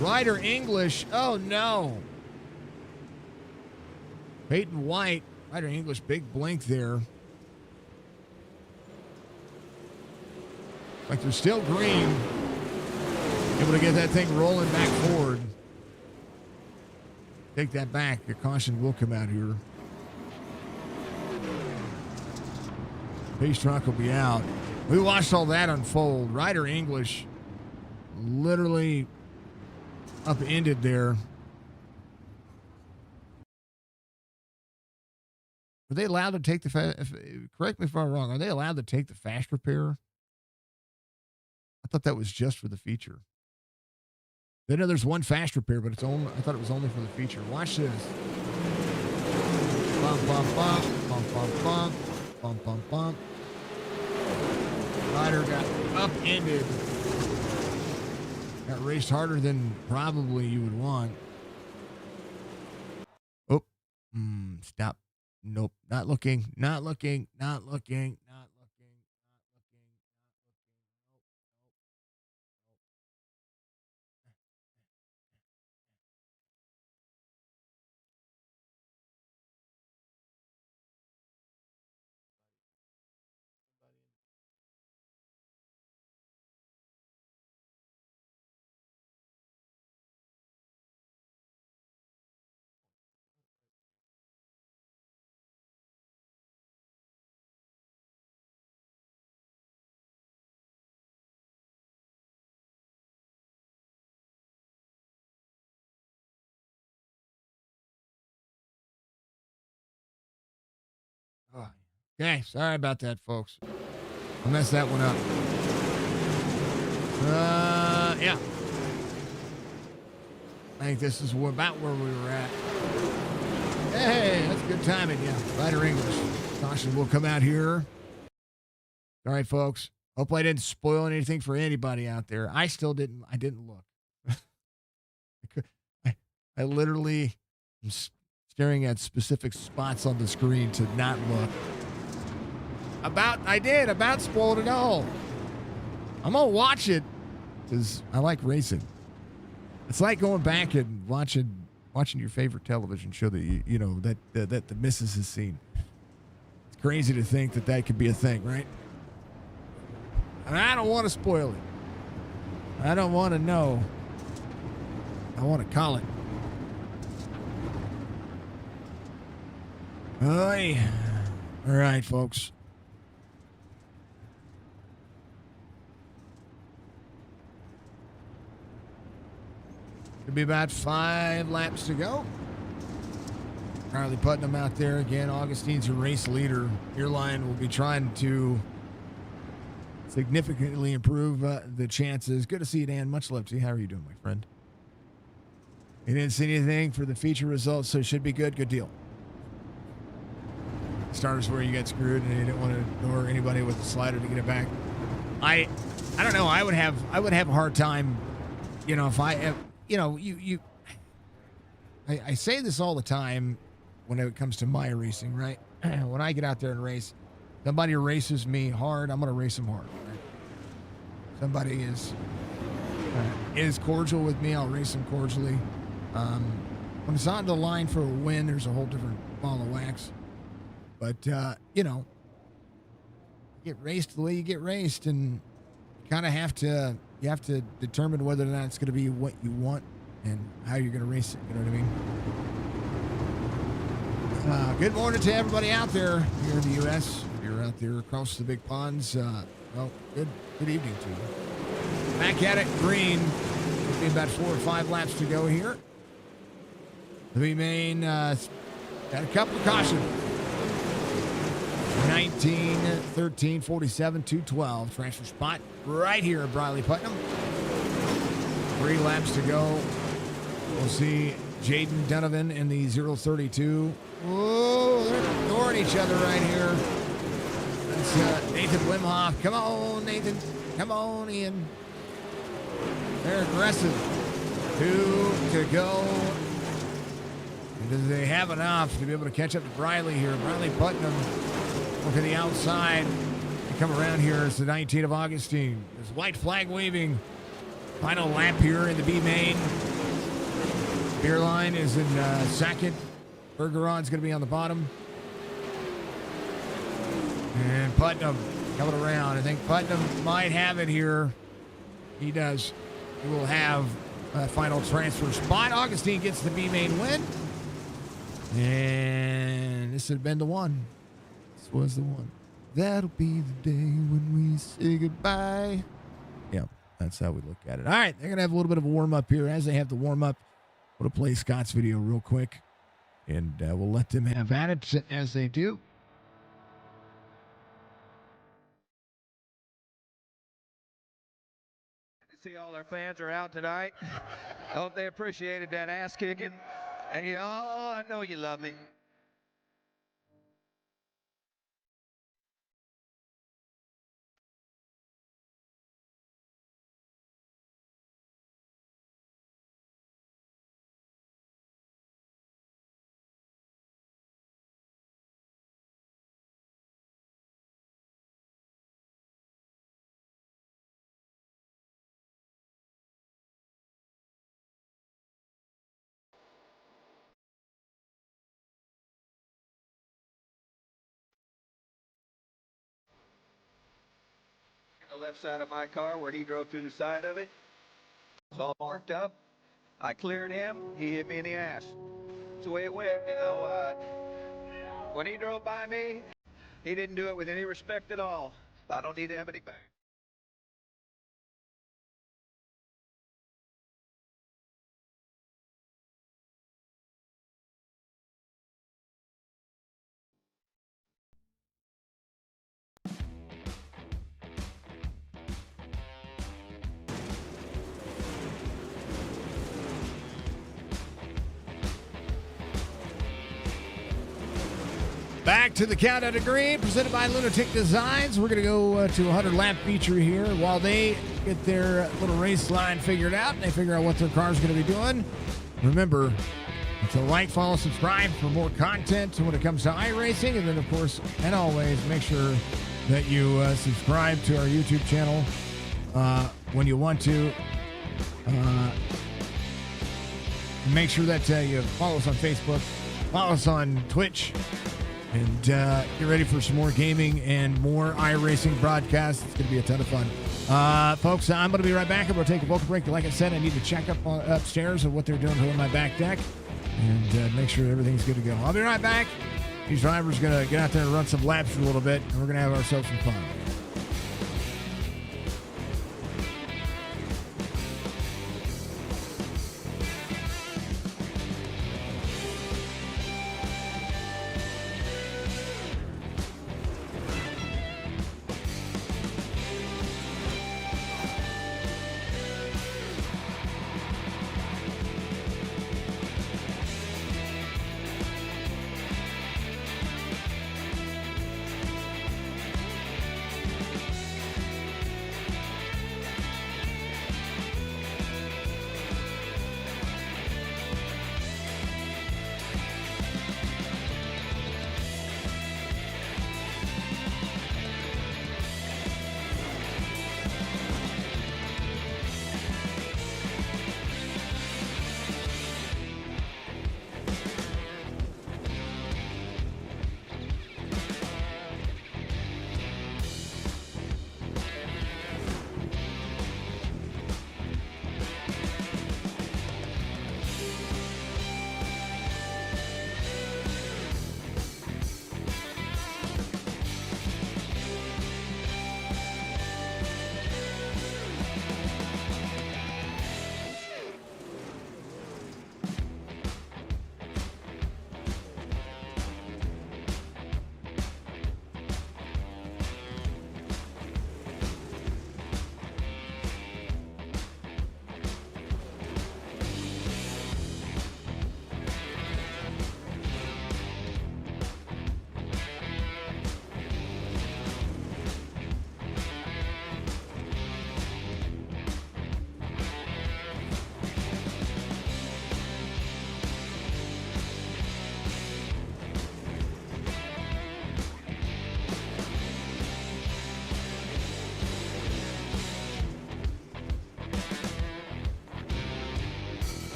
A: Ryder English. Oh, no. Peyton White. Ryder English, big blink there. Like they're still green. Able to get that thing rolling back forward. Take that back. The caution will come out here. Pace truck will be out. We watched all that unfold. Ryder English literally upended there. Are they allowed to take the correct me if I'm wrong, are they allowed to take the fast repair? I thought that was just for the feature. They know there's one fast repair, but I thought it was only for the feature. Watch this. Bump, bump, bump, bump, bump, bump, bump, bump, bump. Ryder got upended. Got raced harder than probably you would want. Oh, stop. Nope, not looking, not looking, not looking, not looking, not looking, not looking. Okay, sorry about that, folks. I messed that one up. Yeah. I think this is about where we were at. Hey, that's good timing, yeah. Ryder English. Caution will come out here. All right, folks. Hope I didn't spoil anything for anybody out there. I didn't look. I literally am staring at specific spots on the screen to not look. About spoiled it all. I'm going to watch it because I like racing. It's like going back and watching your favorite television show that you know that the missus has seen. It's crazy to think that could be a thing, right? And I don't want to spoil it. I don't want to know. I want to call it. Oy. All right, folks. It'll be about 5 laps to go. Charlie Putnam out there again. Augustine's a race leader. Airline will be trying to significantly improve the chances. Good to see you, Dan. Much love to you. How are you doing, my friend? You didn't see anything for the feature results, so it should be good. Good deal. Starters where you get screwed and you didn't want to ignore anybody with the slider to get it back. I don't know. I would have a hard time, you know, if I I say this all the time when it comes to my racing, right? When I get out there and race, somebody races me hard, I'm going to race them hard. Right? Somebody is cordial with me, I'll race them cordially. When it's on the line for a win, there's a whole different ball of wax. But, you know, get raced the way you get raced, and you kind of have to determine whether or not it's going to be what you want and how you're going to race it. You know what I mean? Good morning to everybody out there here in the U.S. If you're out there across the big ponds, well, good evening to you. Back at it, green. It'll be about 4 or 5 laps to go here. The main got a couple of cautions. 19, 13, 47, 212. Transfer spot right here at Briley Putnam. 3 laps to go. We'll see Jaden Donovan in the 032. Whoa, they're ignoring each other right here. That's Nathan Wimhoff. Come on, Nathan. Come on, Ian. They're aggressive. 2 to go. Do they have enough to be able to catch up to Briley here? Briley Putnam look at the outside. They come around here. It's the 19 of Augustine. There's white flag waving. Final lap here in the B main. Beer line is in second. Bergeron's going to be on the bottom. And Putnam coming around. I think Putnam might have it here. He does. He will have a final transfer spot. Augustine gets the B main win. And this had been the one. This was the one. That'll be the day when we say goodbye. Yeah, that's how we look at it. All right, they're going to have a little bit of a warm-up here. As they have the warm-up, we'll play Scott's video real quick. And we'll let them have at it as they do.
B: See all our fans are out tonight. I hope they appreciated that ass kicking. And I know you love me. The left side of my car where he drove through the side of it. It's all marked up. I cleared him. He hit me in the ass. That's the way it went. You know, when he drove by me, he didn't do it with any respect at all. I don't need to have any back.
A: Back to the Countdown to Green, presented by Lunatic Designs. We're going to go to a 100-lap feature here while they get their little race line figured out and they figure out what their car is going to be doing. Remember, So like, follow, subscribe for more content when it comes to iRacing. And then, of course, and always, make sure that you subscribe to our YouTube channel when you want to. Make sure that you follow us on Facebook, follow us on Twitch, and get ready for some more gaming and more iRacing broadcasts. It's going to be a ton of fun. Folks, I'm going to be right back. I'm going to take a vocal break. Like I said, I need to check up upstairs of what they're doing on my back deck and make sure everything's good to go. I'll be right back. These drivers are going to get out there and run some laps for a little bit, and we're going to have ourselves some fun.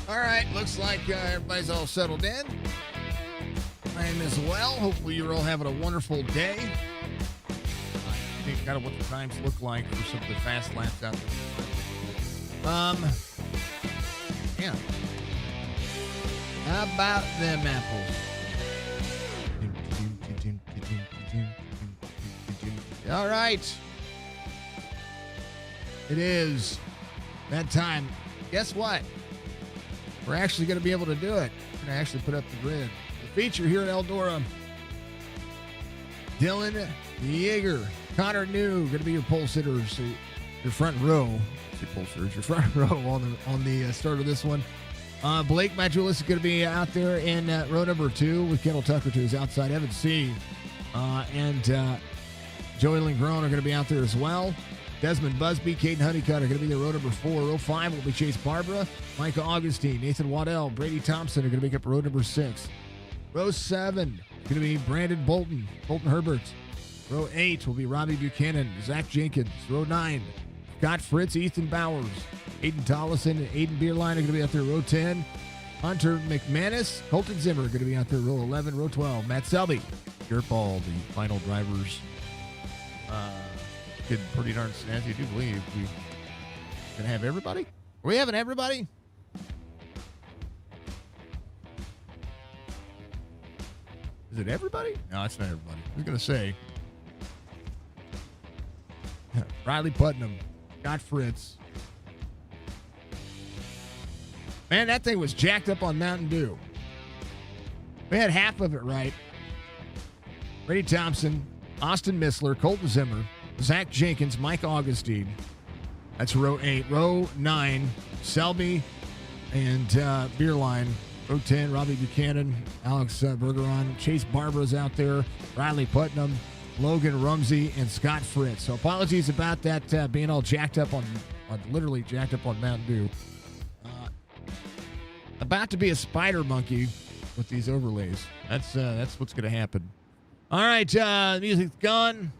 A: All right, looks like everybody's all settled in. I am as well. Hopefully you're all having a wonderful day. I think kind of what the times look like for some of the fast laps out there. Yeah. How about them apples? All right. It is that time. Guess what? We're actually going to be able to do it. We're going to actually put up the grid. The feature here at Eldora. Dylan Yeager, Connor New, going to be your pole sitters, your front row. Pole sitters, your front row on the start of this one. Blake MATJOULIS is going to be out there in row number 2 with Kendall Tucker to his outside. Evan C. And Joey Lingrone are going to be out there as well. Desmond Busby, Caden Honeycutt are going to be in row number 4. Row 5 will be Chase Barbara, Micah Augustine, Nathan Waddell, Brady Thompson are going to make up row number 6. Row 7 is going to be Brandon Bolton Herbert. Row 8 will be Robbie Buchanan, Zach Jenkins. Row 9, Scott Fritz, Ethan Bowers, Aiden Tollison, and Aiden Beerline are going to be out there. Row 10, Hunter McManus, Colton Zimmer are going to be out there. Row 11, row 12, Matt Selby, Garrett Ball, the final drivers. Getting pretty darn snazzy. I do believe we can have everybody. Are we having everybody? Is it everybody? No, it's not everybody. I was going to say Riley Putnam, Scott Fritz. Man, that thing was jacked up on Mountain Dew. We had half of it right. Brady Thompson, Austin Missler, Colton Zimmer, Zach Jenkins, Mike Augustine. That's row 8. Row 9, Selby and Beerline. Row 10, Robbie Buchanan, Alex Bergeron. Chase Barbara's out there. Riley Putnam, Logan Rumsey, and Scott Fritz. So apologies about that being all jacked up on literally jacked up on Mountain Dew. About to be a spider monkey with these overlays. That's what's going to happen. All right, the music's gone.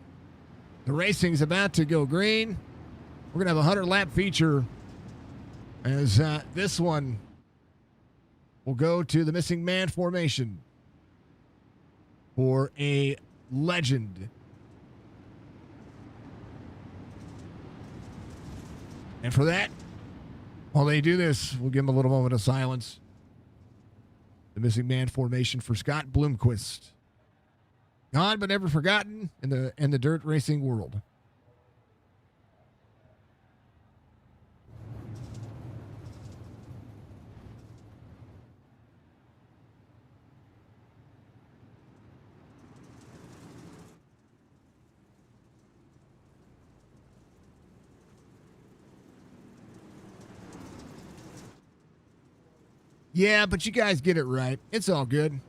A: The racing's about to go green. We're going to have a 100-lap feature as this one will go to the missing man formation for a legend. And for that, while they do this, we'll give them a little moment of silence. The missing man formation for Scott Bloomquist. Gone but never forgotten in the dirt racing world. Yeah, but you guys get it right. It's all good.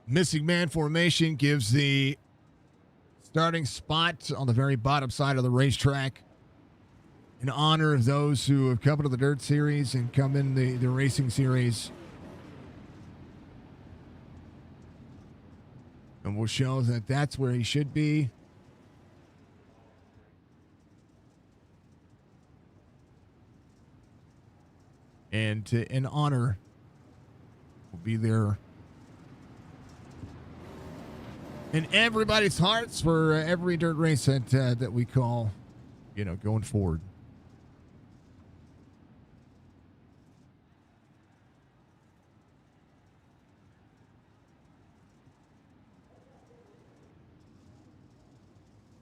A: Missing man formation gives the starting spot on the very bottom side of the racetrack in honor of those who have come to the Dirt Series and come in the Racing Series. And will show that that's where he should be. And in honor will be there in everybody's hearts for every dirt race that we call, going forward.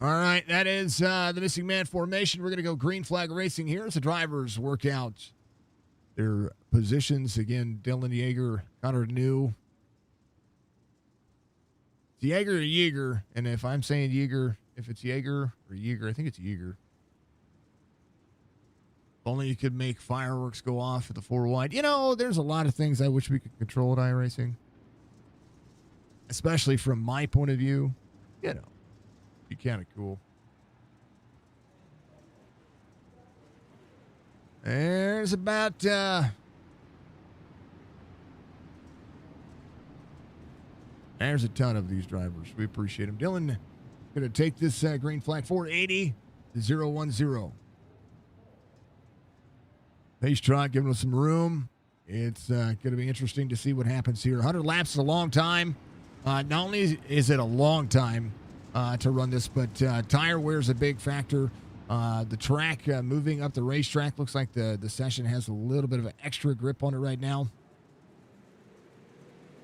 A: All right, that is the missing man formation. We're going to go green flag racing here as the drivers work out their positions. Again, Dylan Yeager, Connor New, It's Jaeger or Yeager. And if I'm saying Yeager, if it's Jaeger or Yeager, I think it's Yeager. If only you could make fireworks go off at the 4 wide. You know, there's a lot of things I wish we could control at iRacing. Especially from my point of view. You know, be kind of cool. There's about there's a ton of these drivers. We appreciate them. Dylan going to take this green flag 480 to 010. Pace trot giving us some room. It's going to be interesting to see what happens here. 100 laps is a long time. Not only is it a long time to run this, but tire wear is a big factor. The track moving up the racetrack looks like the session has a little bit of an extra grip on it right now.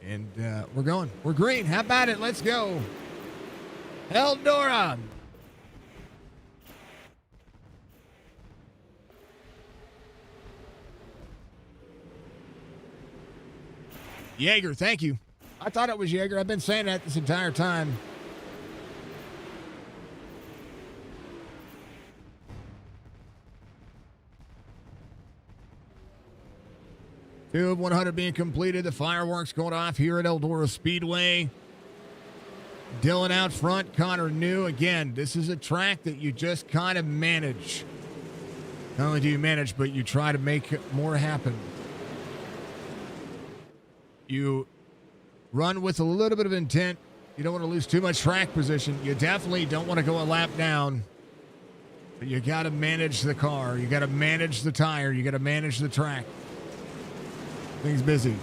A: And we're going. We're green. How about it? Let's go. Eldora. Jaeger, thank you. I thought it was Jaeger. I've been saying that this entire time. Two of 100 being completed. The fireworks going off here at Eldora Speedway. Dylan out front. Connor New. Again, this is a track that you just kind of manage. Not only do you manage, but you try to make more happen. You run with a little bit of intent. You don't want to lose too much track position. You definitely don't want to go a lap down. But you got to manage the car. You got to manage the tire. You got to manage the track. Things busy.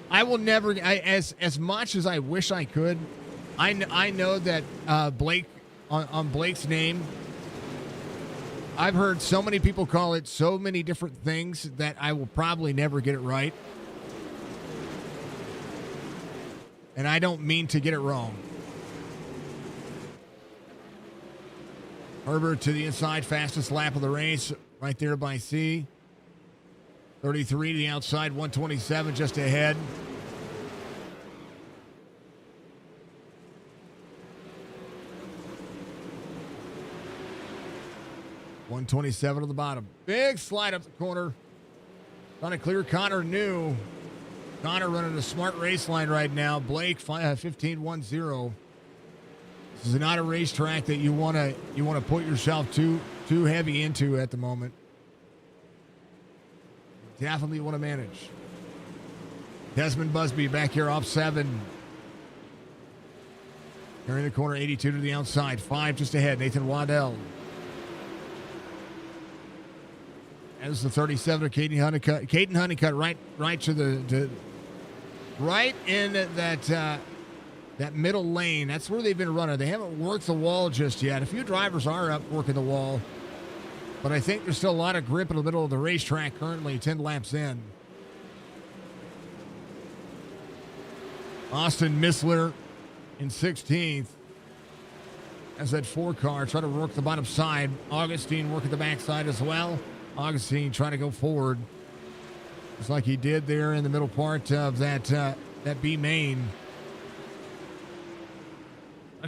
A: I will never, as much as I wish I could, I know that Blake, on Blake's name, I've heard so many people call it so many different things that I will probably never get it right. And I don't mean to get it wrong. Herbert to the inside, fastest lap of the race, right there by C. 33 to the outside, 127 just ahead. .127 on the bottom. Big slide up the corner. Trying to clear Connor New. Connor running a smart race line right now. Blake 15-1-0. This is not a racetrack that you want to put yourself too heavy into at the moment. Definitely want to manage. Desmond Busby back here off 7. Carrying the corner, 82 to the outside. 5 just ahead. Nathan Waddell. As the 37 of Caden Honeycutt. Caden Honeycutt right to the right in that middle lane. That's where they've been running. They haven't worked the wall just yet. A few drivers are up working the wall, but I think there's still a lot of grip in the middle of the racetrack currently, 10 laps in. Austin Missler in 16th. As that 4 car try to work the bottom side. Augustine working the backside as well. Augustine trying to go forward, just like he did there in the middle part of that B main.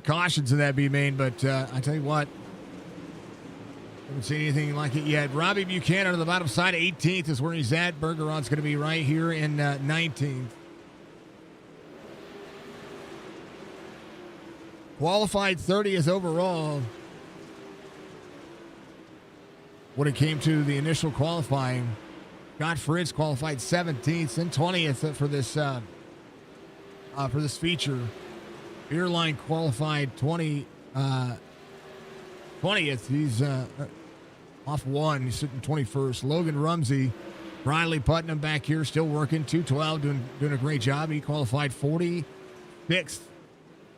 A: Cautions in that B main, but I tell you what, haven't seen anything like it yet. Robbie Buchanan on the bottom side, 18th is where he's at. Bergeron's going to be right here in 19th. Qualified 30th overall. When it came to the initial qualifying, Scott Fritz qualified 17th and 20th for this feature. Beerline qualified 20th. He's off 1. He's sitting 21st. Logan Rumsey, Riley Putnam back here still working. 212, doing a great job. He qualified 46th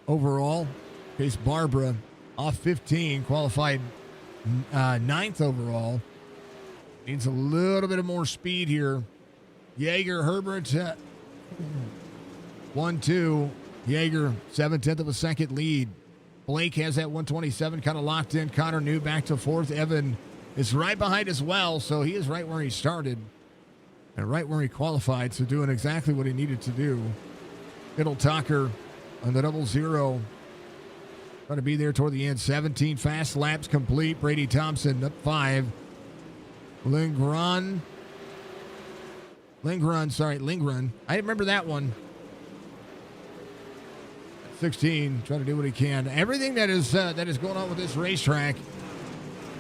A: overall. Case Barbara off 15, qualified 9th overall. Needs a little bit of more speed here. Jaeger, Herbert, 1-2. Jaeger, 7/10 of a second lead. Blake has that 127 kind of locked in. Connor New back to 4th. Evan is right behind as well, so he is right where he started. And right where he qualified, so doing exactly what he needed to do. Kendall Tucker on the 00. Trying to be there toward the end. 17 fast laps complete. Brady Thompson up 5. Lindgren. I remember that one. 16, trying to do what he can. Everything that is going on with this racetrack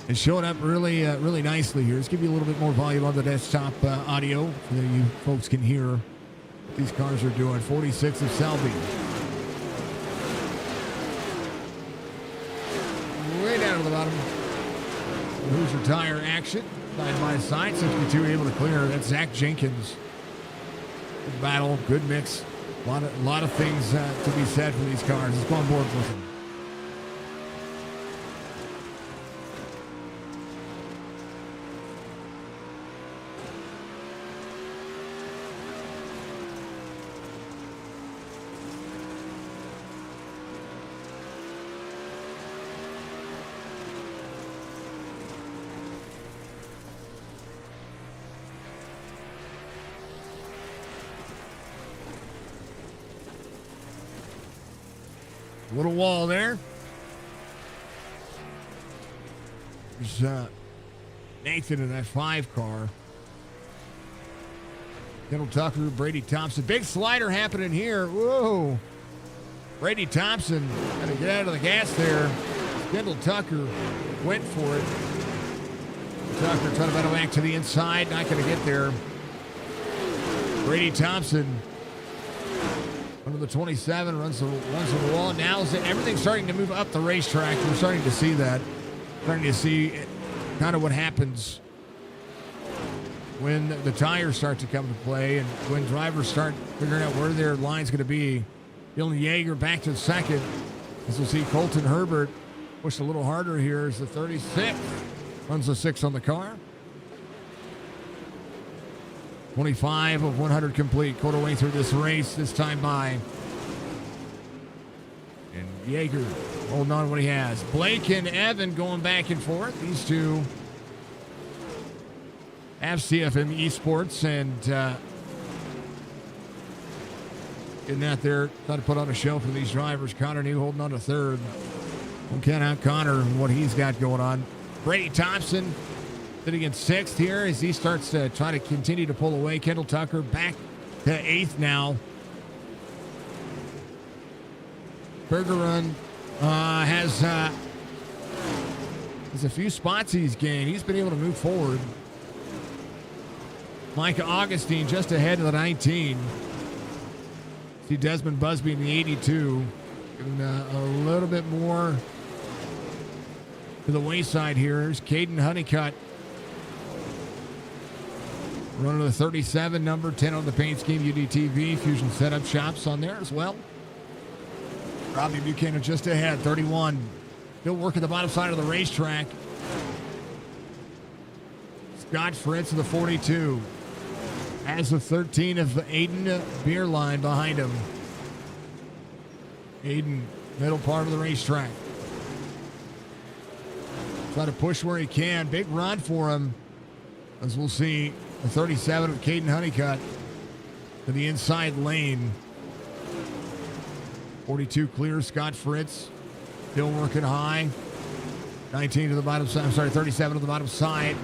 A: is showing up really nicely here. Let's give you a little bit more volume on the desktop audio so that you folks can hear what these cars are doing. 46 of Selby. Way down to the bottom. Hoosier Tire action. Side by side. 62 able to clear. That's Zach Jenkins. Good battle. Good mix. A lot of things to be said for these cars. Let's go on board with them. Little wall there. There's Nathan in that 5 car. Kendall Tucker, Brady Thompson. Big slider happening here. Whoa. Brady Thompson got to get out of the gas there. Kendall Tucker went for it. Tucker trying to battle back to the inside. Not going to get there. Brady Thompson under the 27 runs to the wall. Now everything's starting to move up the racetrack. We're starting to see that. Starting to see kind of what happens when the tires start to come to play and when drivers start figuring out where their line's going to be. Dylan Yeager back to second. As we'll see Colton Herbert push a little harder here as the 36 runs the 6 on the car. 25 of 100 complete, quarter way through this race, this time by. And Yeager holding on to what he has. Blake and Evan going back and forth. These two have CFM Esports and getting out there, trying to put on a show for these drivers. Connor New holding on to third. Don't count out Connor and what he's got going on. Brady Thompson sitting in 6th here as he starts to try to continue to pull away. Kendall Tucker back to 8th now. Bergeron has a few spots he's gained. He's been able to move forward. Micah Augustine just ahead of the 19. See Desmond Busby in the 82. Giving a little bit more to the wayside here. Here's Caden Honeycutt. Running the 37, number 10 on the paint scheme, UDTV. Fusion Setup Shops on there as well. Robbie Buchanan just ahead, 31. Still working the bottom side of the racetrack. Scott Fritz of the 42. Has the 13 of Aiden Beerline behind him. Aiden, middle part of the racetrack. Try to push where he can. Big run for him. As we'll see, the 37 of Caden Honeycutt to the inside lane. 42 clear, Scott Fritz still working high. 19 to the bottom side, I'm sorry, 37 to the bottom side.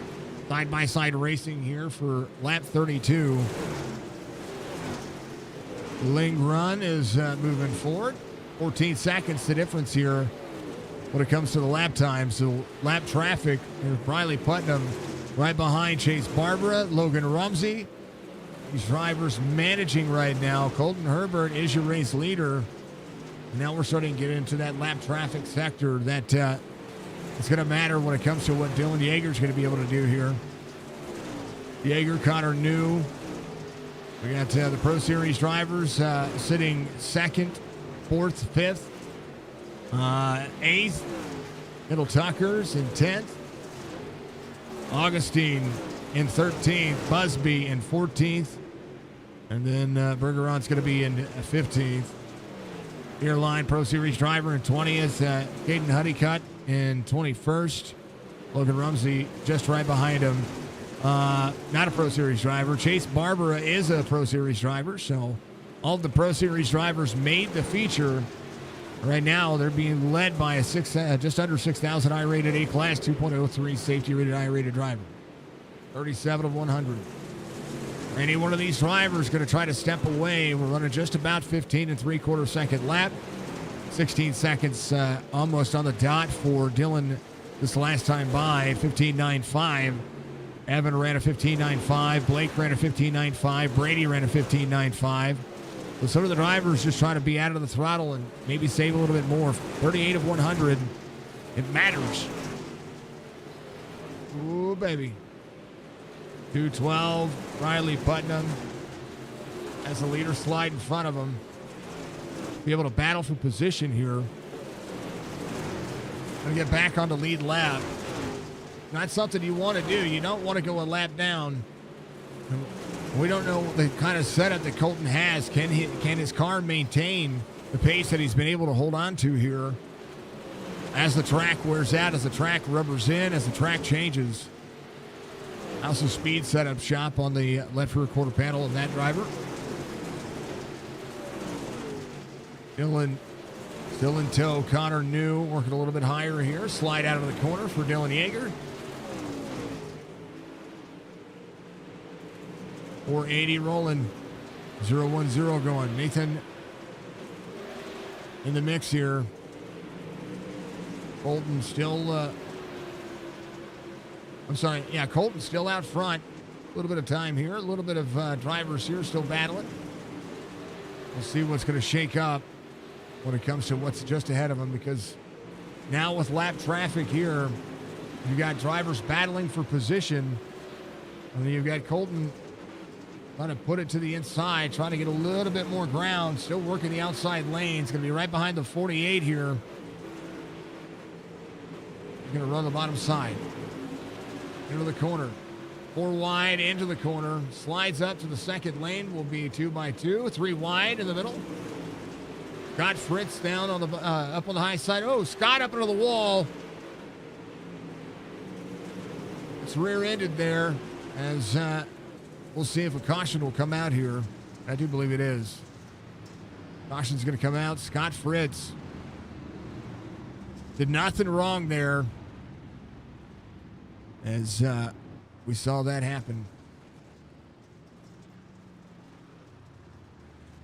A: Side by side racing here for lap 32. Lindgren is moving forward. 14 seconds the difference here when it comes to the lap time. So lap traffic, there's Riley Putnam right behind Chase Barbara, Logan Rumsey. These drivers managing right now. Colton Herbert is your race leader. Now we're starting to get into that lap traffic sector that it's going to matter when it comes to what Dylan Yeager is going to be able to do here. Yeager, Connor New. We got the Pro Series drivers sitting 2nd, 4th, 5th, 8th. Middle Tuckers in 10th. Augustine in 13th. Busby in 14th. And then Bergeron's going to be in 15th. Airline Pro Series driver in 20th. Caden Honeycutt in 21st. Logan Rumsey just right behind him not a Pro Series driver. Chase Barbara is a Pro Series driver, so all of the Pro Series drivers made the feature. Right now, they're being led by a just under 6,000 I-rated A-Class 2.03 safety-rated I-rated driver. 37 of 100. Any one of these drivers going to try to step away. We're running just about 15 3/4 second lap. 16 seconds almost on the dot for Dylan this last time by. 15.95. Evan ran a 15.95. Blake ran a 15.95. Brady ran a 15.95. So some of the drivers just trying to be out of the throttle and maybe save a little bit more. 38 of 100. It matters. Ooh, baby. 212. Riley Putnam as the leader slide in front of him. Be able to battle for position here. Gonna get back on the lead lap. Not something you want to do. You don't want to go a lap down. We don't know the kind of setup that Colton has. Can his car maintain the pace that he's been able to hold on to here as the track wears out, as the track rubbers in, as the track changes? Also speed setup shop on the left rear quarter panel of that driver. Dylan still in tow. Connor New working a little bit higher here. Slide out of the corner for Dylan Yeager. 480 rolling. 0-1-0 going. Nathan in the mix here. Colton still... Colton still out front. A little bit of time here. A little bit of drivers here still battling. We'll see what's going to shake up when it comes to what's just ahead of them, because now with lap traffic here, you've got drivers battling for position. And then you've got Colton trying to put it to the inside, trying to get a little bit more ground, still working the outside lane. It's going to be right behind the 48 here. He's going to run the bottom side. Into the corner. 4 wide into the corner. Slides up to the second lane. Will be 2x2. 3 wide in the middle. Scott Fritz down on the up on the high side. Oh, Scott up into the wall. It's rear-ended there, as we'll see if a caution will come out here. I do believe it is. Caution's going to come out. Scott Fritz did nothing wrong there, as we saw that happen.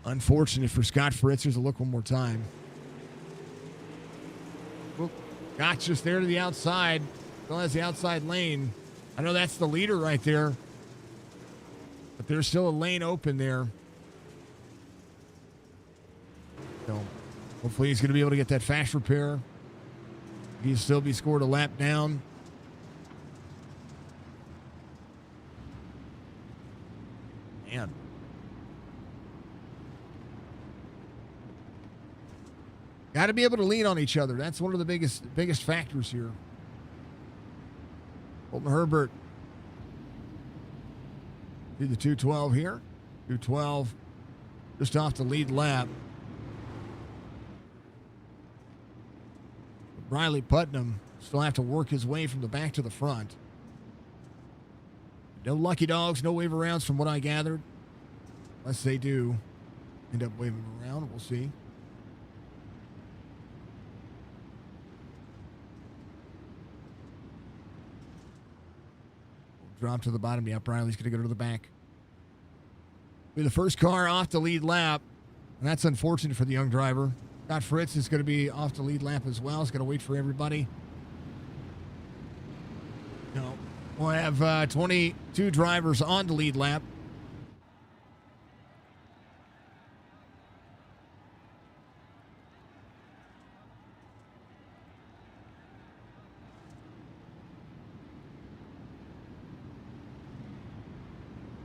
A: Unfortunate for Scott Fritz. Here's a look one more time. Well, Scott's just there to the outside. Still has the outside lane. I know that's the leader right there, but there's still a lane open there. So hopefully he's going to be able to get that fast repair. He'll still be scored a lap down. Man. Got to be able to lean on each other. That's one of the biggest factors here. Colton Herbert did the 212 here. 212 just off the lead lap. Riley Putnam still have to work his way from the back to the front. No lucky dogs, no wave arounds from what I gathered. Unless they do end up waving around. We'll see. Drop to the bottom. Yeah, Riley's going to go to the back. Be the first car off the lead lap. And that's unfortunate for the young driver. Scott Fritz is going to be off the lead lap as well. He's going to wait for everybody. No. We'll have 22 drivers on the lead lap.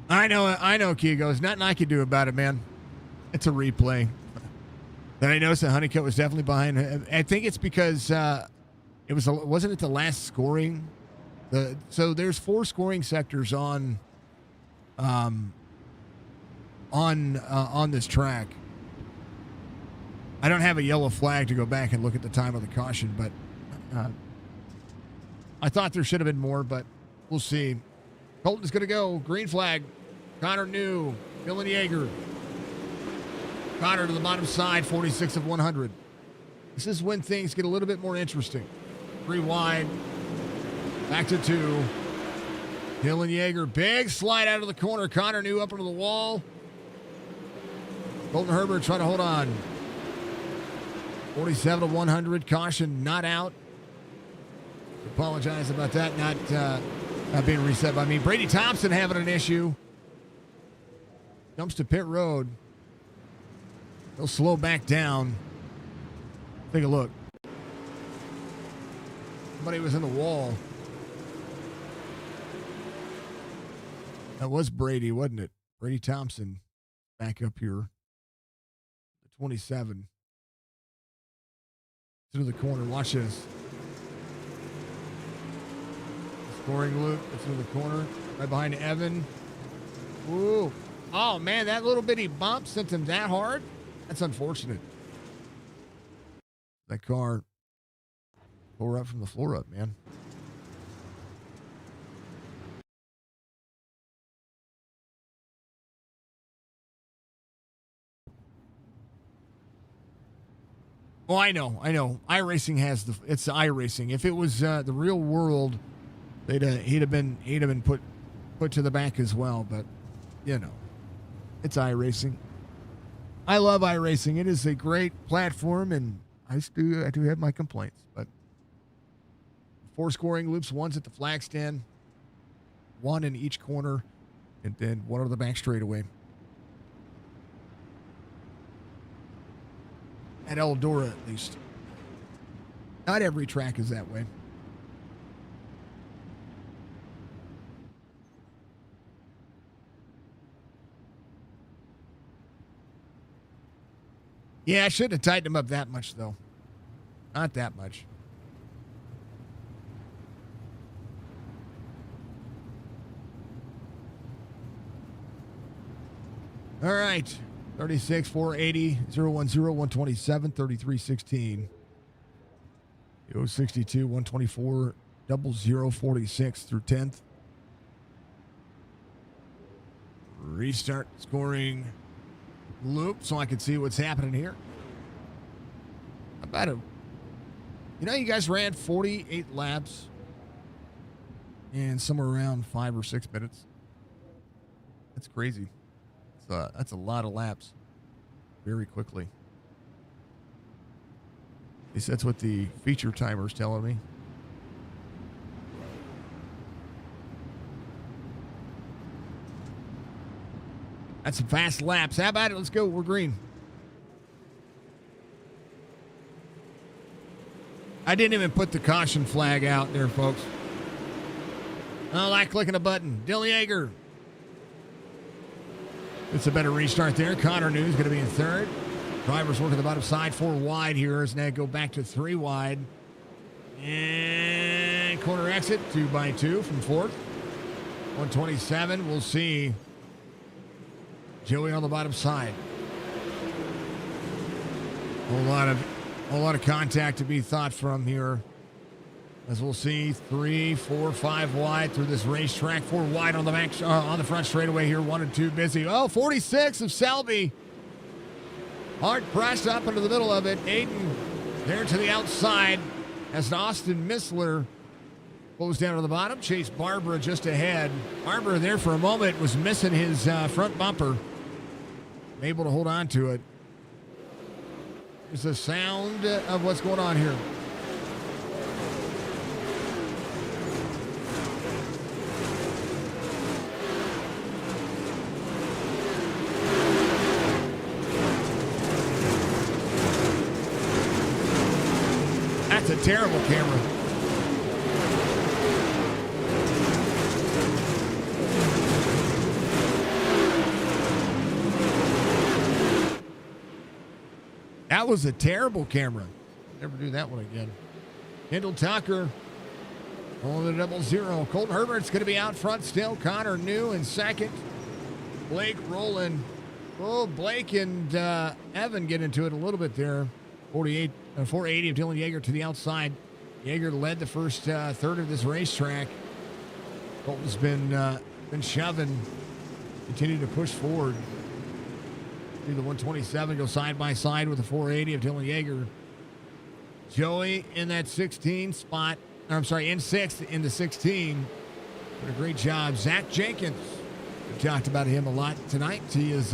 A: I know, Keago. There's nothing I can do about it, man. It's a replay. Then I noticed that Honeycutt was definitely behind. I think it's because wasn't it the last scoring? So there's 4 scoring sectors on this track. I don't have a yellow flag to go back and look at the time of the caution, but I thought there should have been more, but we'll see. Colton's going to go. Green flag. Connor New. Dylan Yeager. Connor to the bottom side, 46 of 100. This is when things get a little bit more interesting. 3 wide. Back to 2. Dylan Yeager. Big slide out of the corner. Connor New up into the wall. Colton Herbert trying to hold on. 47 of 100. Caution not out. Apologize about that not being reset by me. Brady Thompson having an issue. Jumps to pit road. He'll slow back down. Take a look. Somebody was in the wall. That was Brady, wasn't it? Brady Thompson back up here. The 27. To the corner. Watch this. Scoring loop. It's in the corner. Right behind Evan. Ooh. Oh, man, that little bitty bump sent him that hard. That's unfortunate. That car tore up from the floor up, man. Oh, I know. iRacing has it's iRacing. If it was the real world, he'd have been put to the back as well. But you know, it's iRacing. I love iRacing. It is a great platform, and I do have my complaints. But 4 scoring loops, 1's at the flag stand, 1 in each corner, and then 1 on the back straightaway. At Eldora, at least. Not every track is that way. Yeah, I shouldn't have tightened him up that much, though. Not that much. All right. 36, 480, 010, 127, 3316. 62, 124, 0046 through 10th. Restart scoring loop so I can see what's happening here. About you guys ran 48 laps in somewhere around 5 or 6 minutes. That's crazy. That's a lot of laps very quickly. At least that's what the feature timer's telling me. That's some fast laps. How about it? Let's go. We're green. I didn't even put the caution flag out there, folks. I don't like clicking a button. Dylan Yeager. It's a better restart there. Connor New's going to be in third. Drivers working the bottom side. 4 wide here as now go back to 3 wide. And corner exit 2x2 from 4th. 127. We'll see Joey on the bottom side. A lot of contact to be thought from here. As we'll see, 3, 4, 5 wide through this racetrack. 4 wide on the back, on the front straightaway here. 1 and 2 busy. 46 of Selby. Hard pressed up into the middle of it. Aiden there to the outside as Austin Missler goes down to the bottom. Chase Barbara just ahead. Barbara there for a moment was missing his front bumper. Able to hold on to it. There's the sound of what's going on here. That's a terrible camera. That was a terrible camera. Never do that one again. Kendall Tucker on the 00. Colton Herbert's going to be out front still. Connor New in second. Blake Rowland. Oh, Blake and Evan get into it a little bit there. 480 of Dylan Yeager to the outside. Yeager led the first third of this racetrack. Colton's been been shoving, continue to push forward. Do the 127, go side by side with the 480 of Dylan Yeager. Joey in that 16 spot. I'm sorry, in 6th in the 16. Did a great job. Zach Jenkins. We talked about him a lot tonight. He is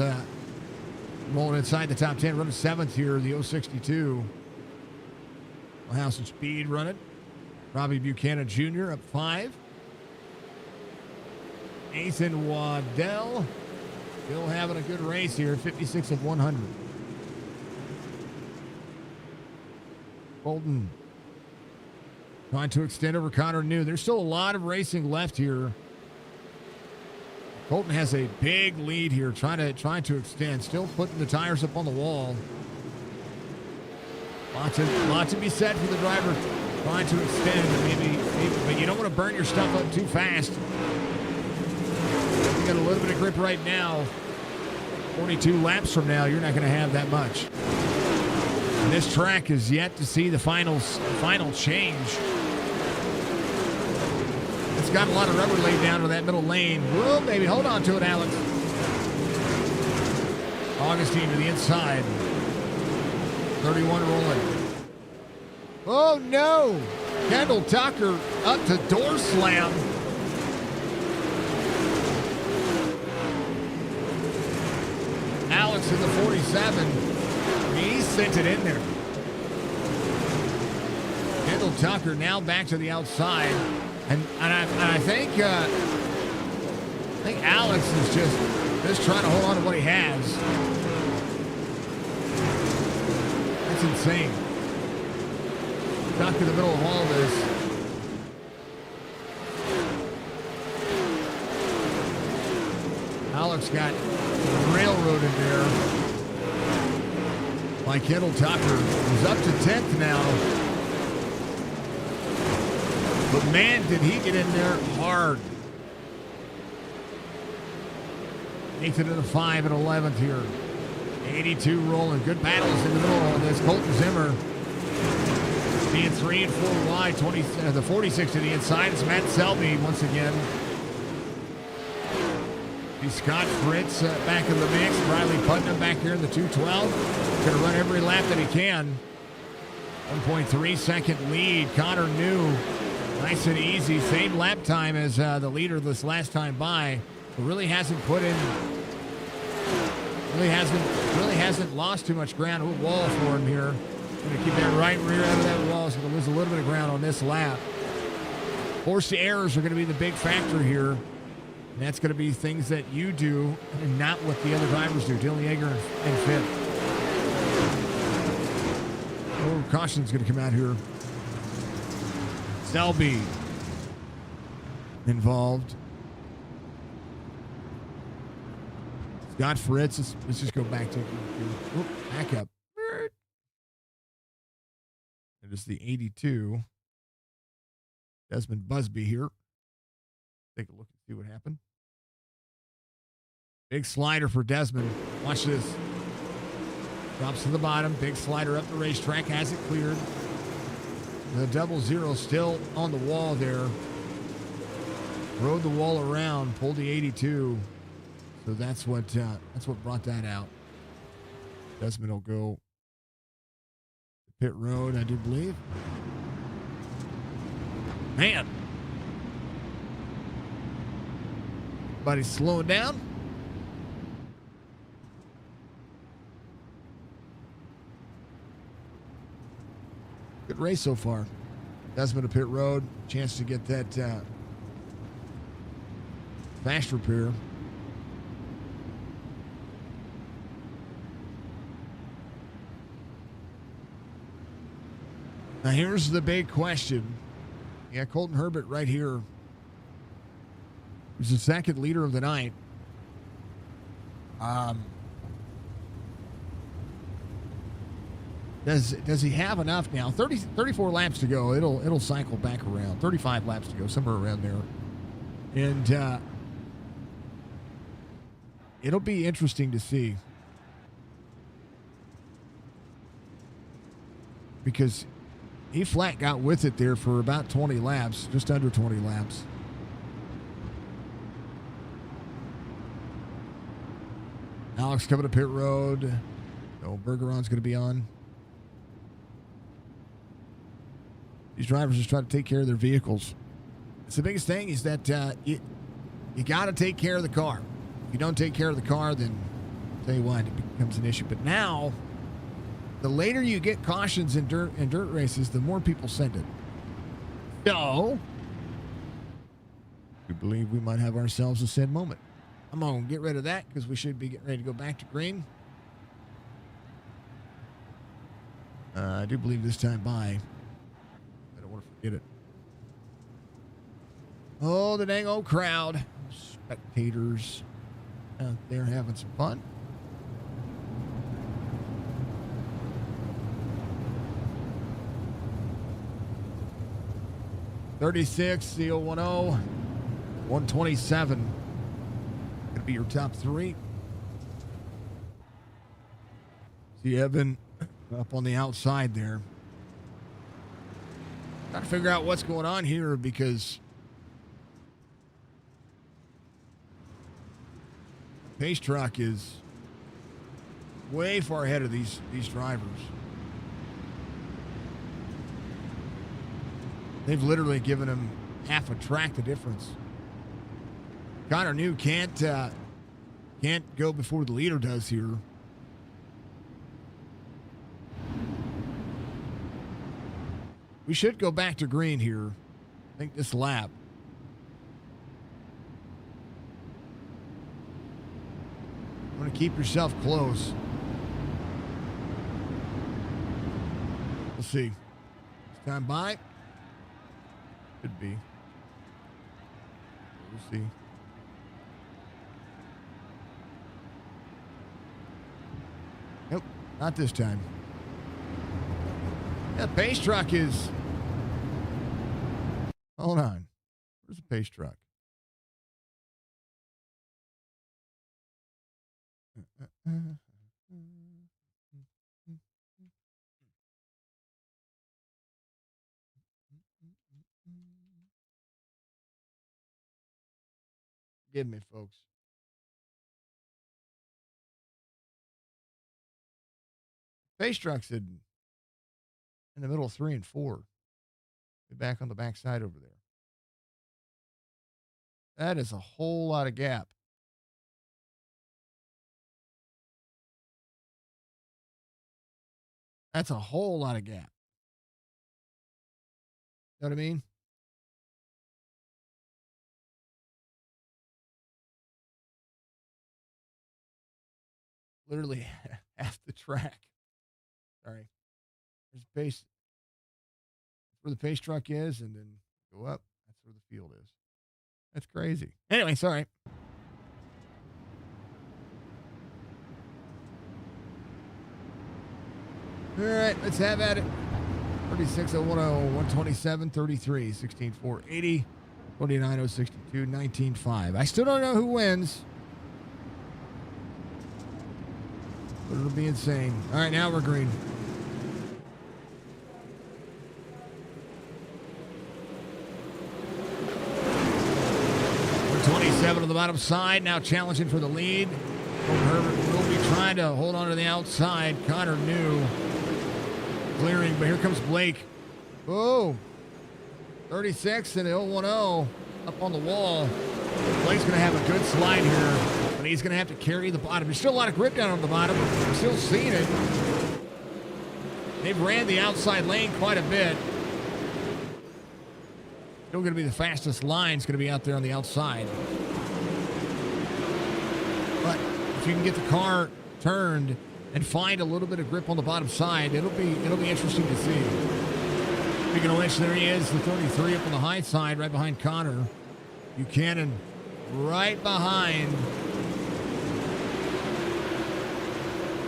A: rolling inside the top 10, running 7th here, the 062. House and Speed running. Robbie Buchanan Jr. up 5. Nathan Waddell still having a good race here, 56 of 100. Bolton trying to extend over Connor New. There's still a lot of racing left here. Colton has a big lead here, trying to extend, still putting the tires up on the wall. Lot to be said for the driver trying to extend, maybe, but you don't want to burn your stuff up too fast. You got a little bit of grip right now. 42 laps from now, you're not going to have that much. And this track is yet to see the final change. It's got a lot of rubber laid down to that middle lane. Whoa, baby, hold on to it, Alex. Augustine to the inside. 31 rolling. Oh, no. Kendall Tucker up to door slam. Alex in the 47. He sent it in there. Kendall Tucker now back to the outside. And I think Alex is just trying to hold on to what he has. That's insane. Stuck in the middle of all this. Alex got railroaded there by Kendall Tucker. He's up to 10th now. But man, did he get in there hard. Nathan in the 5 and 11th here. 82 rolling. Good battles in the middle of this. Colton Zimmer being 3 and 4 wide. The 46 to the inside. It's Matt Selby once again. He's Scott Fritz back in the mix. Riley Putnam back here in the 212. Going to run every lap that he can. 1.3 second lead. Connor New. Nice and easy. Same lap time as the leader this last time by. But really hasn't put in. Really hasn't lost too much ground. Ooh, wall for him here. Going to keep that right rear out of that wall. So going to lose a little bit of ground on this lap. Forced errors are going to be the big factor here. And that's going to be things that you do and not what the other drivers do. Dylan Yeager in 5th. Oh, caution's going to come out here. Selby involved. Scott Fritz. Let's just go back to back up. It is the 82. Desmond Busby here. Take a look and see what happened. Big slider for Desmond. Watch this. Drops to the bottom. Big slider up the racetrack. Has it cleared. The 00 still on the wall there. Rode the wall around. Pulled the 82. So that's what brought that out. Desmond will go to pit road, I do believe. Man. Everybody's slowing down. Good race so far. Desmond to pit road. Chance to get that fast repair. Now here's the big question. Yeah, Colton Herbert right here. He's the second leader of the night. Does he have enough now? 34 laps to go. It'll cycle back around. 35 laps to go, somewhere around there. And it'll be interesting to see. Because he flat got with it there for about 20 laps, just under 20 laps. Alex coming to pit road. No, Bergeron's going to be on. These drivers just try to take care of their vehicles. It's the biggest thing is that you got to take care of the car. If you don't take care of the car, then I'll tell you what, it becomes an issue. But now, the later you get cautions in dirt races, the more people send it. So, we believe we might have ourselves a sad moment. I'm going to get rid of that because we should be getting ready to go back to green. I do believe this time by. I don't want to forget it. Oh, the dang old crowd. Spectators out there having some fun. .36, the 010, 127. Going to be your top three. See Evan up on the outside there. Trying to figure out what's going on here because pace truck is way far ahead of these drivers. They've literally given him half a track the difference. Connor New can't go before the leader does here. We should go back to green here. I think this lap. You want to keep yourself close. We'll see. Time by. Could be. We'll see. Nope, not this time. Yeah, the pace truck is. Hold on. Where's the pace truck? Give me, folks. Pace truck's in the middle of 3 and 4. Be back on the backside over there. That is a whole lot of gap. That's a whole lot of gap. You know what I mean? Literally half the track. Sorry. There's the pace. That's where the pace truck is, and then go up. That's where the field is. That's crazy. Anyway, sorry. All right, let's have at it. 36.010, 127, 33, 16.480, 29.062, 19.5. I still don't know who wins, but it'll be insane. All right, now we're green. We're 27 on the bottom side, now challenging for the lead. Herbert will be trying to hold on to the outside. Connor New clearing, but here comes Blake. Oh, 36 and the 010 up on the wall. Blake's going to have a good slide here, but he's going to have to carry the bottom. There's still a lot of grip down on the bottom. We're still seeing it. They've ran the outside lane quite a bit. Still going to be the fastest line. It's going to be out there on the outside. But if you can get the car turned and find a little bit of grip on the bottom side, it'll be interesting to see. Speaking of which, there he is, the 33 up on the high side, right behind Connor. Buchanan right behind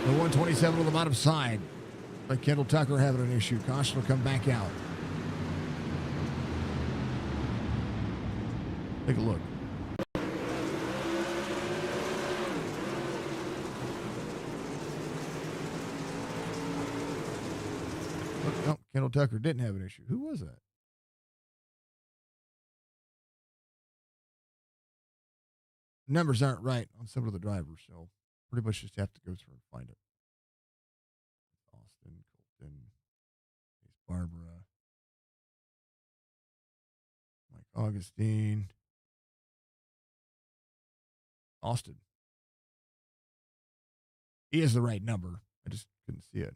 A: the 127 on the bottom side. But Kendall Tucker having an issue. Caution will come back out. Take a look. No, Kendall Tucker didn't have an issue. Who was that? Numbers aren't right on some of the drivers, so pretty much just have to go through and find it. Austin, Colton, Miss Barbara, Mike Augustine, Austin. He is the right number. I just couldn't see it.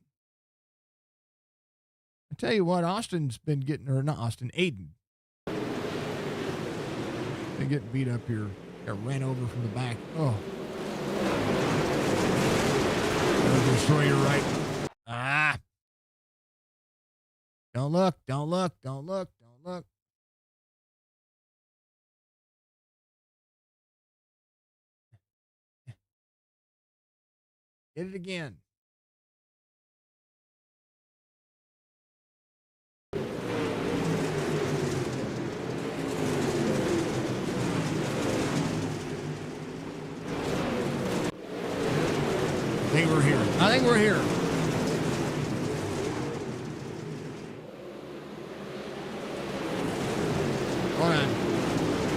A: I tell you what, Austin's been getting, or not Austin, Aiden. Been getting beat up here. Got ran over from the back. Oh. Destroy your right. Ah. Don't look, don't look, don't look, don't look. Hit it again. I think we're here. I think we're here. Hold on.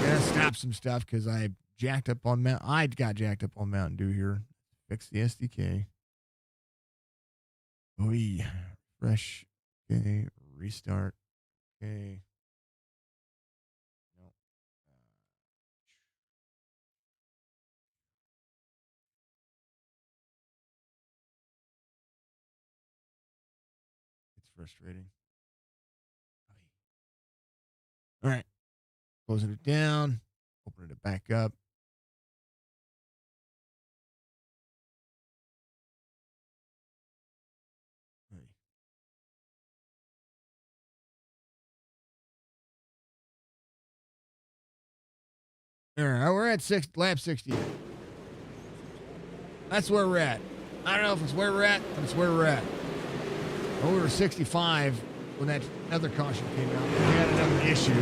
A: Gotta stop some stuff because I jacked up on I got jacked up on Mountain Dew here. Fix the SDK. Oi. Fresh. Okay. Restart. Okay. No. It's frustrating. All right. Closing it down. Opening it back up. All right, we're at lap 68. That's where we're at. I don't know if it's where we're at, but it's where we're at. Well, we were 65 when that other caution came out. We had another issue.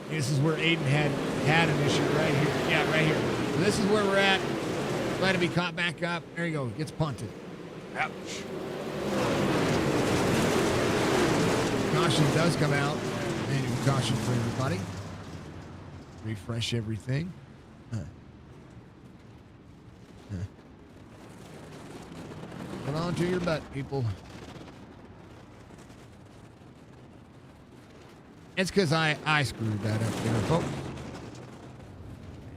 A: This is where Aiden had an issue right here. Yeah, right here. So this is where we're at. Glad to be caught back up. There you go. Gets punted. Ouch. Caution does come out. Manual caution for everybody. Refresh everything. Hold on to your butt, people. It's because I screwed that up there, folks.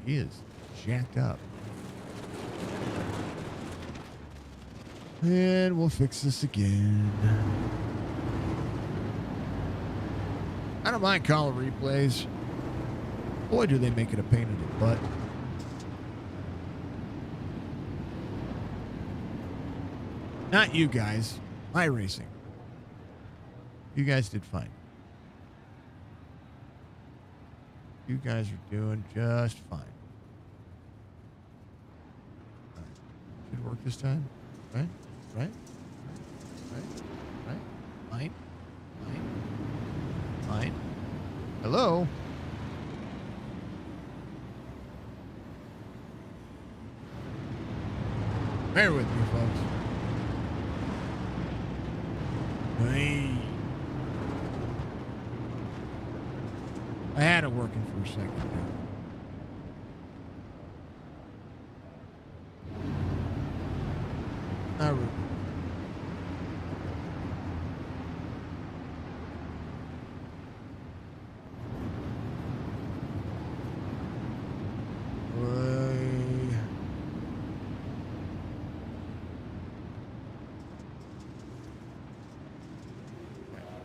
A: He is jacked up. And we'll fix this again. I don't mind color replays. Boy, do they make it a pain in the butt. Not you guys. iRacing. You guys did fine. You guys are doing just fine. Should work this time. Right? Right? Right? Right? Fine? Fine? Fine? Hello? Bear with me, folks. Hey. I had it working for a second there.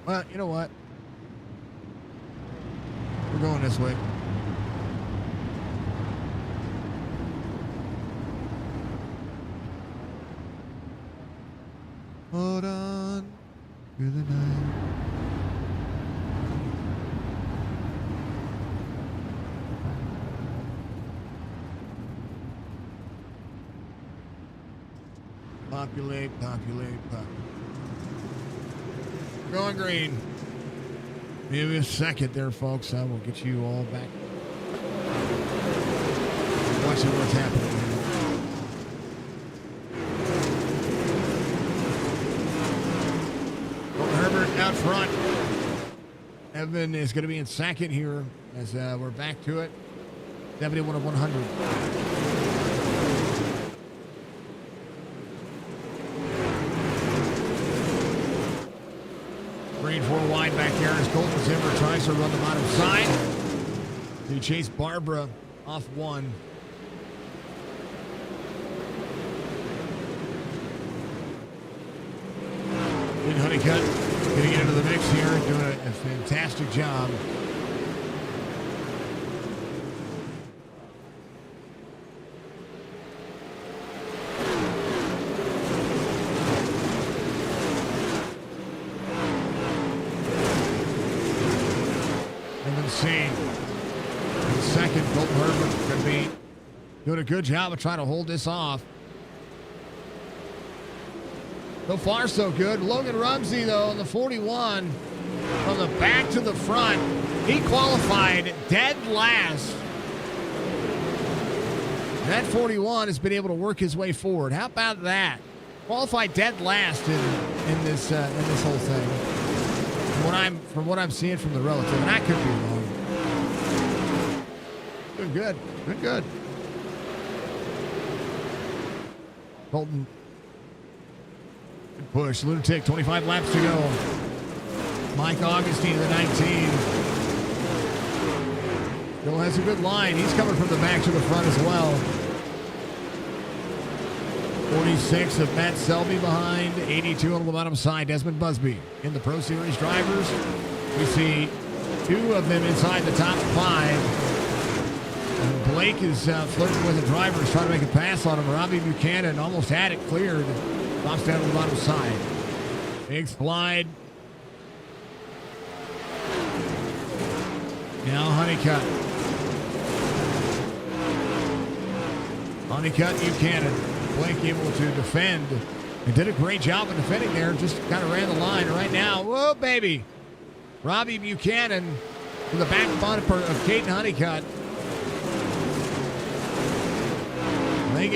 A: Well, you know what? We're going this way. Hold on to the night. Populate. Going green. Maybe a second there, folks. I will get you all back. Watching what's happening here. Herbert out front. Evan is going to be in second here as we're back to it. 71 of 100. Green 4 wide back there as Colton Zimmer tries to run the bottom side. He chased Barbara off one. And Honeycutt getting into the mix here and doing a fantastic job. In second, Colton Herbert going to be doing a good job of trying to hold this off. So far, so good. Logan Rumsey, though, in the 41, from the back to the front, he qualified dead last. That 41 has been able to work his way forward. How about that? Qualified dead last in this whole thing. From what I'm seeing from the relative, and I could be wrong. Doing good. Doing good. Colton. Good push. Lunatic, 25 laps to go. Mike Augustine, the 19. Still has a good line. He's coming from the back to the front as well. 46 of Matt Selby behind. 82 on the bottom side. Desmond Busby in the Pro Series drivers. We see two of them inside the top five. And Blake is flirting with the drivers, trying to make a pass on him. Robbie Buchanan almost had it cleared. Drops down on the bottom side. Big slide. Now Honeycutt. Honeycutt, Buchanan. Blake able to defend. And did a great job of defending there. Just kind of ran the line. Right now, whoa, baby. Robbie Buchanan to the back bumper of Caden Honeycutt. They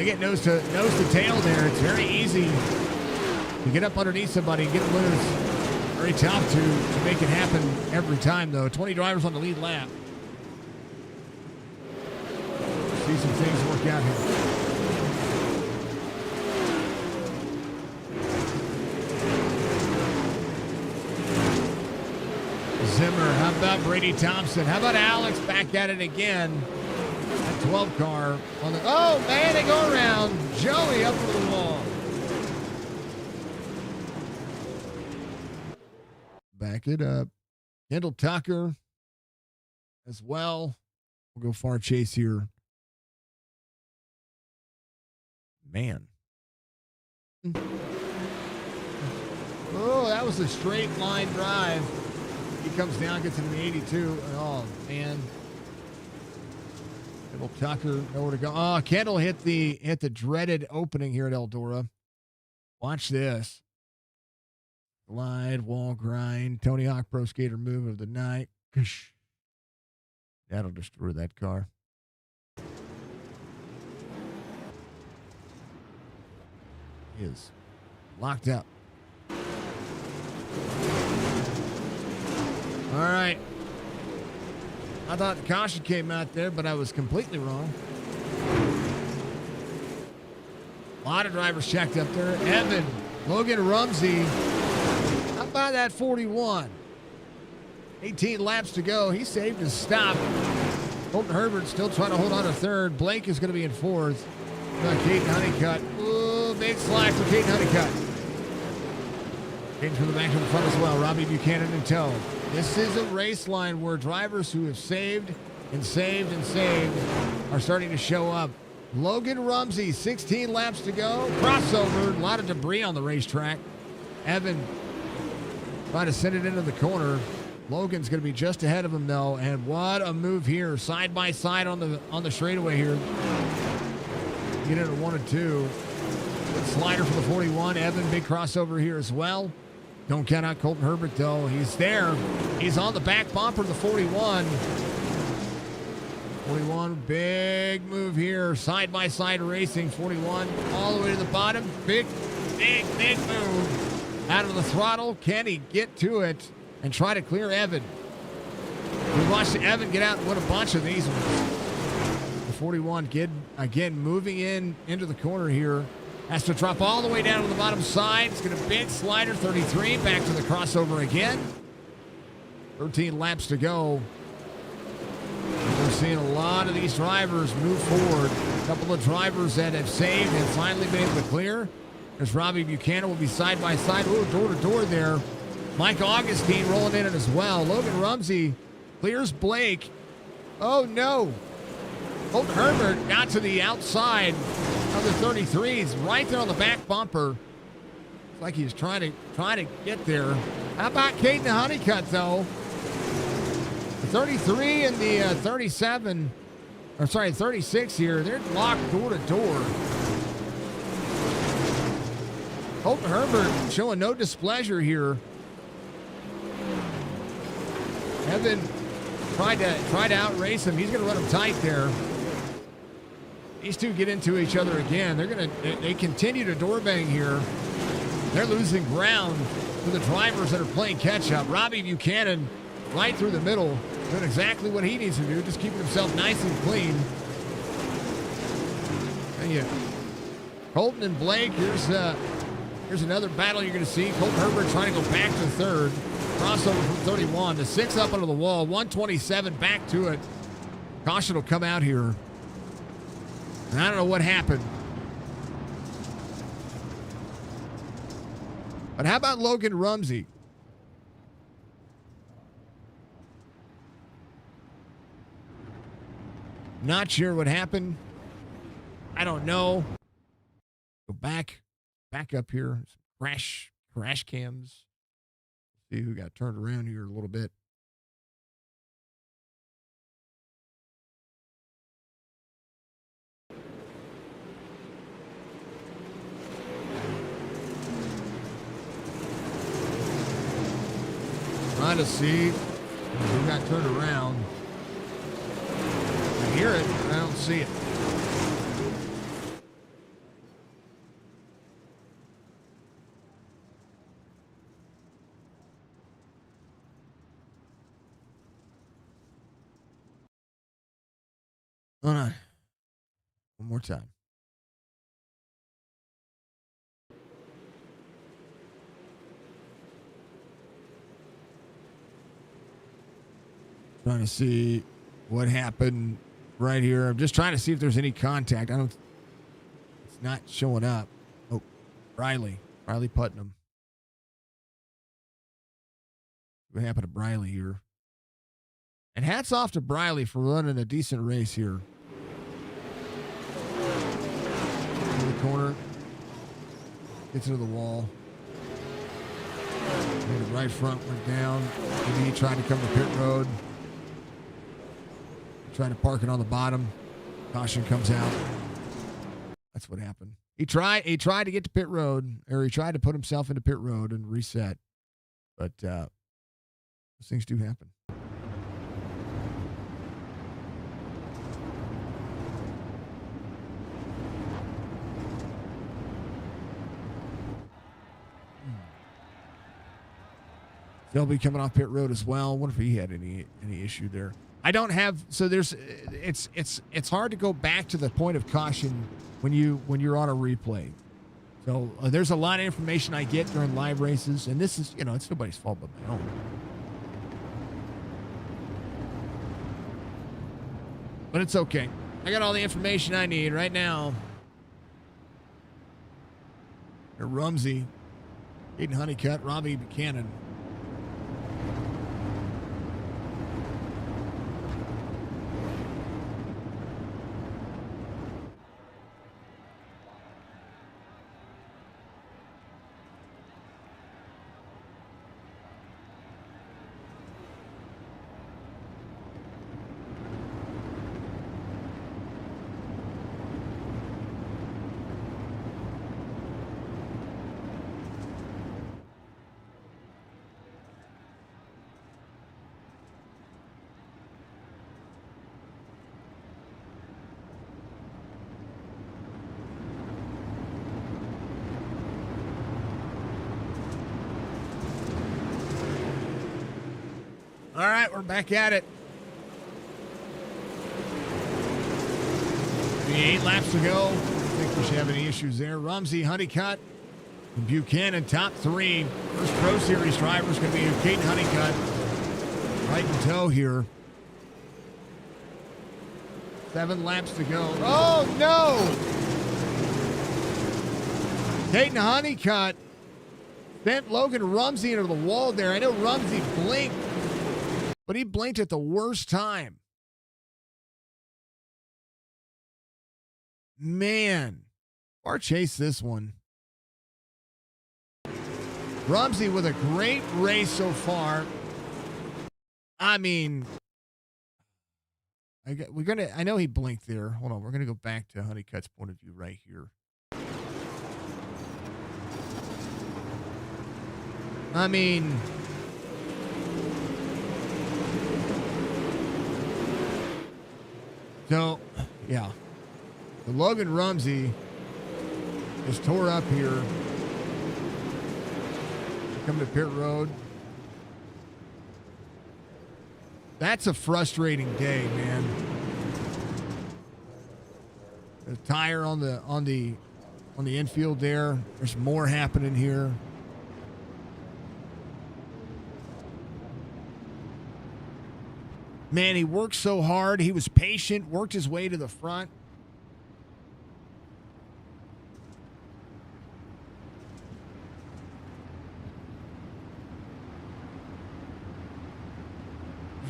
A: get nose to tail there. It's very easy to get up underneath somebody and get loose. Very tough to make it happen every time, though. 20 drivers on the lead lap. See some things work out here. Zimmer, how about Brady Thompson? How about Alex back at it again? 12 car on the, oh man, they go around. Joey up to the wall. Back it up. Kendall Tucker as well. We'll go far chase here. Man. Oh, that was a straight line drive. He comes down, gets into the 82. Oh, man. Kendall Tucker, nowhere to go. Oh, Kendall hit the dreaded opening here at Eldora. Watch this. Glide, wall grind. Tony Hawk Pro Skater move of the night. That'll destroy that car. He is locked up. All right. I thought the caution came out there, but I was completely wrong. A lot of drivers checked up there. Evan, Logan Rumsey. How about that 41? 18 laps to go. He saved his stop. Colton Herbert still trying to hold on to third. Blake is going to be in fourth. Caden Honeycutt. Ooh, big slide for Caden Honeycutt. Caden from the back to the front as well. Robbie Buchanan in tow. This is a race line where drivers who have saved and saved and saved are starting to show up. Logan Rumsey, 16 laps to go. Crossover, a lot of debris on the racetrack. Evan trying to send it into the corner. Logan's going to be just ahead of him, though. And what a move here. Side by side on the straightaway here. Get into 1 and 2. Good slider for the 41. Evan, big crossover here as well. Don't count out Colton Herbert, though. He's there. He's on the back bumper of the 41. 41, big move here. Side-by-side racing. 41 all the way to the bottom. Big move. Out of the throttle. Can he get to it and try to clear Evan? We watched Evan get out and win a bunch of these ones. The 41 again moving into the corner here. Has to drop all the way down to the bottom side. It's going to big slider, 33. Back to the crossover again. 13 laps to go. We're seeing a lot of these drivers move forward. A couple of drivers that have saved and finally been able to clear. There's Robbie Buchanan will be side by side. Ooh, door to door there. Mike Augustine rolling in it as well. Logan Rumsey clears Blake. Oh no. Colton Herbert got to the outside of the 33s, right there on the back bumper. It's like he's trying to get there. How about Caden Honeycutt though? The 33 and the 37, or sorry, 36 here, they're locked door to door. Colton Herbert showing no displeasure here. Evan tried to outrace him. He's going to run him tight there. These two get into each other again. They continue to door bang here. They're losing ground to the drivers that are playing catch up. Robbie Buchanan right through the middle, doing exactly what he needs to do, just keeping himself nice and clean. And yeah, Colton and Blake, here's another battle you're going to see. Colton Herbert trying to go back to third. Crossover from 31. The 6 up under the wall. 127 back to it. Caution will come out here. And I don't know what happened. But how about Logan Rumsey? Not sure what happened. I don't know. Go back up here. Crash cams. See who got turned around here a little bit. Trying to see who got turned around. I hear it, but I don't see it. Hold on. One more time. Trying to see what happened right here. I'm just trying to see if there's any contact. It's not showing up. Oh, Riley Putnam. What happened to Briley here? And hats off to Briley for running a decent race here. In the corner. Gets into the wall. And the right front went down. Maybe he tried to come to pit road. Trying to park it on the bottom. Caution comes out. That's what happened. He tried to get to pit road, or he tried to put himself into pit road and reset. But those things do happen. Selby coming off pit road as well. I wonder if he had any issue there. I don't have, so there's, it's hard to go back to the point of caution when you're on a replay. So there's a lot of information I get during live races, and this is, it's nobody's fault but my own. But it's okay. I got all the information I need right now. Rumsey, Aiden Honeycutt, Robbie Buchanan. All right, we're back at it. 8 laps to go. I think We should have any issues there. Rumsey, Honeycutt, and Buchanan, top three. First Pro Series driver is going to be Caden Honeycutt. Right in tow here. 7 laps to go. Oh, no! Caden Honeycutt bent Logan Rumsey into the wall there. I know Rumsey blinked, but he blinked at the worst time. Man, or chase this one. Rumsey with a great race so far. I mean, I know he blinked there. Hold on, we're gonna go back to Honeycutt's point of view right here. I mean, so yeah, the Logan Rumsey is tore up here. Coming to pit road. That's a frustrating day, man. The tire on the infield there. There's more happening here. Man, he worked so hard. He was patient, worked his way to the front.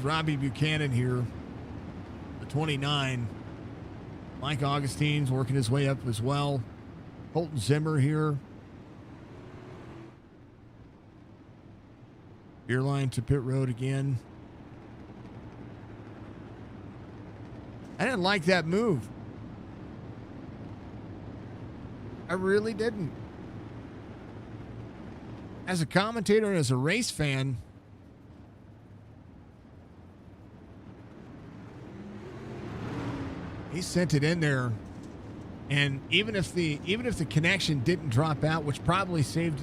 A: Robbie Buchanan here, the 29. Mike Augustine's working his way up as well. Colton Zimmer here. Beer line to pit road again. I didn't like that move. I really didn't. As a commentator and as a race fan, he sent it in there, and even if the connection didn't drop out, which probably saved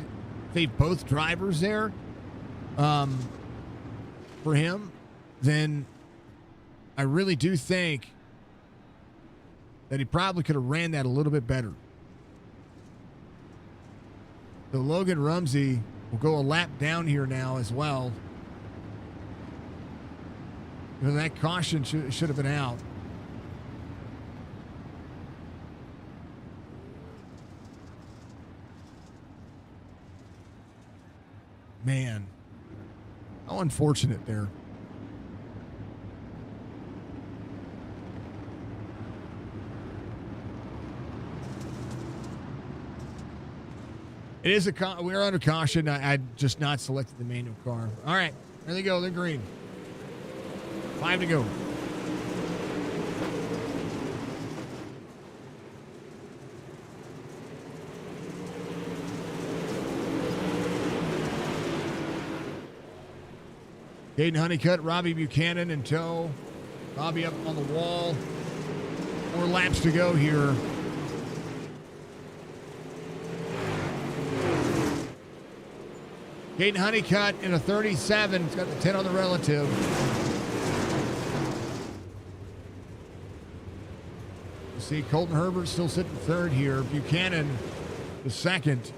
A: both drivers there, for him, then I really do think that he probably could have ran that a little bit better. So Logan Rumsey will go a lap down here now as well. You know, that caution should have been out. Man, how unfortunate there. It is we're under caution. I just not selected the manual car. All right, there they go. They're green. 5 to go. Caden Honeycutt, Robbie Buchanan in tow. Robbie up on the wall. 4 laps to go here. Caden Honeycutt in a 37. He's got the 10 on the relative. You see Colton Herbert still sitting third here. Buchanan the second.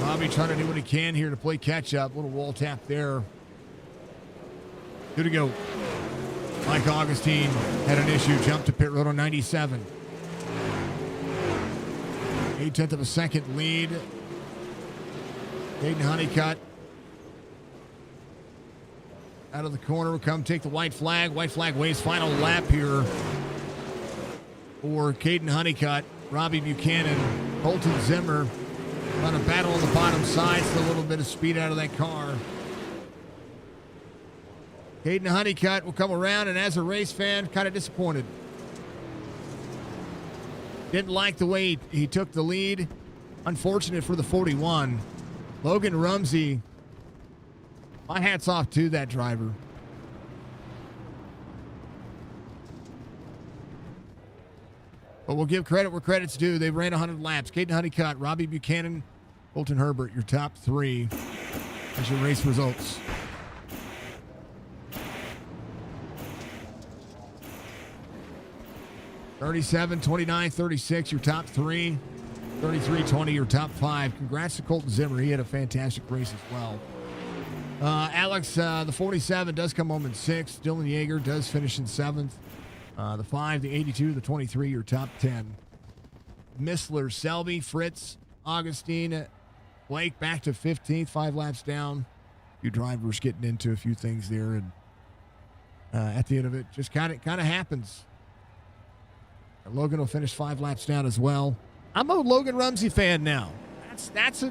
A: Robbie trying to do what he can here to play catch up. Little wall tap there. Good to go. Mike Augustine had an issue. Jumped to pit road on 97. 1/8 of a second lead. Caden Honeycutt out of the corner will come take the white flag. White flag waves. Final lap here for Caden Honeycutt. Robbie Buchanan, Colton Zimmer on a battle on the bottom side. So a little bit of speed out of that car. Caden Honeycutt will come around, and as a race fan, kind of disappointed. Didn't like the way he took the lead. Unfortunate for the 41. Logan Rumsey, my hat's off to that driver. But we'll give credit where credit's due. They ran 100 laps. Caden Honeycutt, Robbie Buchanan, Colton Herbert, your top 3 as your race results. 37, 29, 36, your top three. 33, 20, your top five. Congrats to Colton Zimmer. He had a fantastic race as well. Alex, the 47 does come home in sixth. Dylan Yeager does finish in seventh. The 5, the 82, the 23, your top 10. Missler, Selby, Fritz, Augustine, Blake back to 15th, 5 laps down. A few drivers getting into a few things there, and at the end of it, just kind of happens. Logan will finish 5 laps down as well. I'm a Logan Rumsey fan now. That's a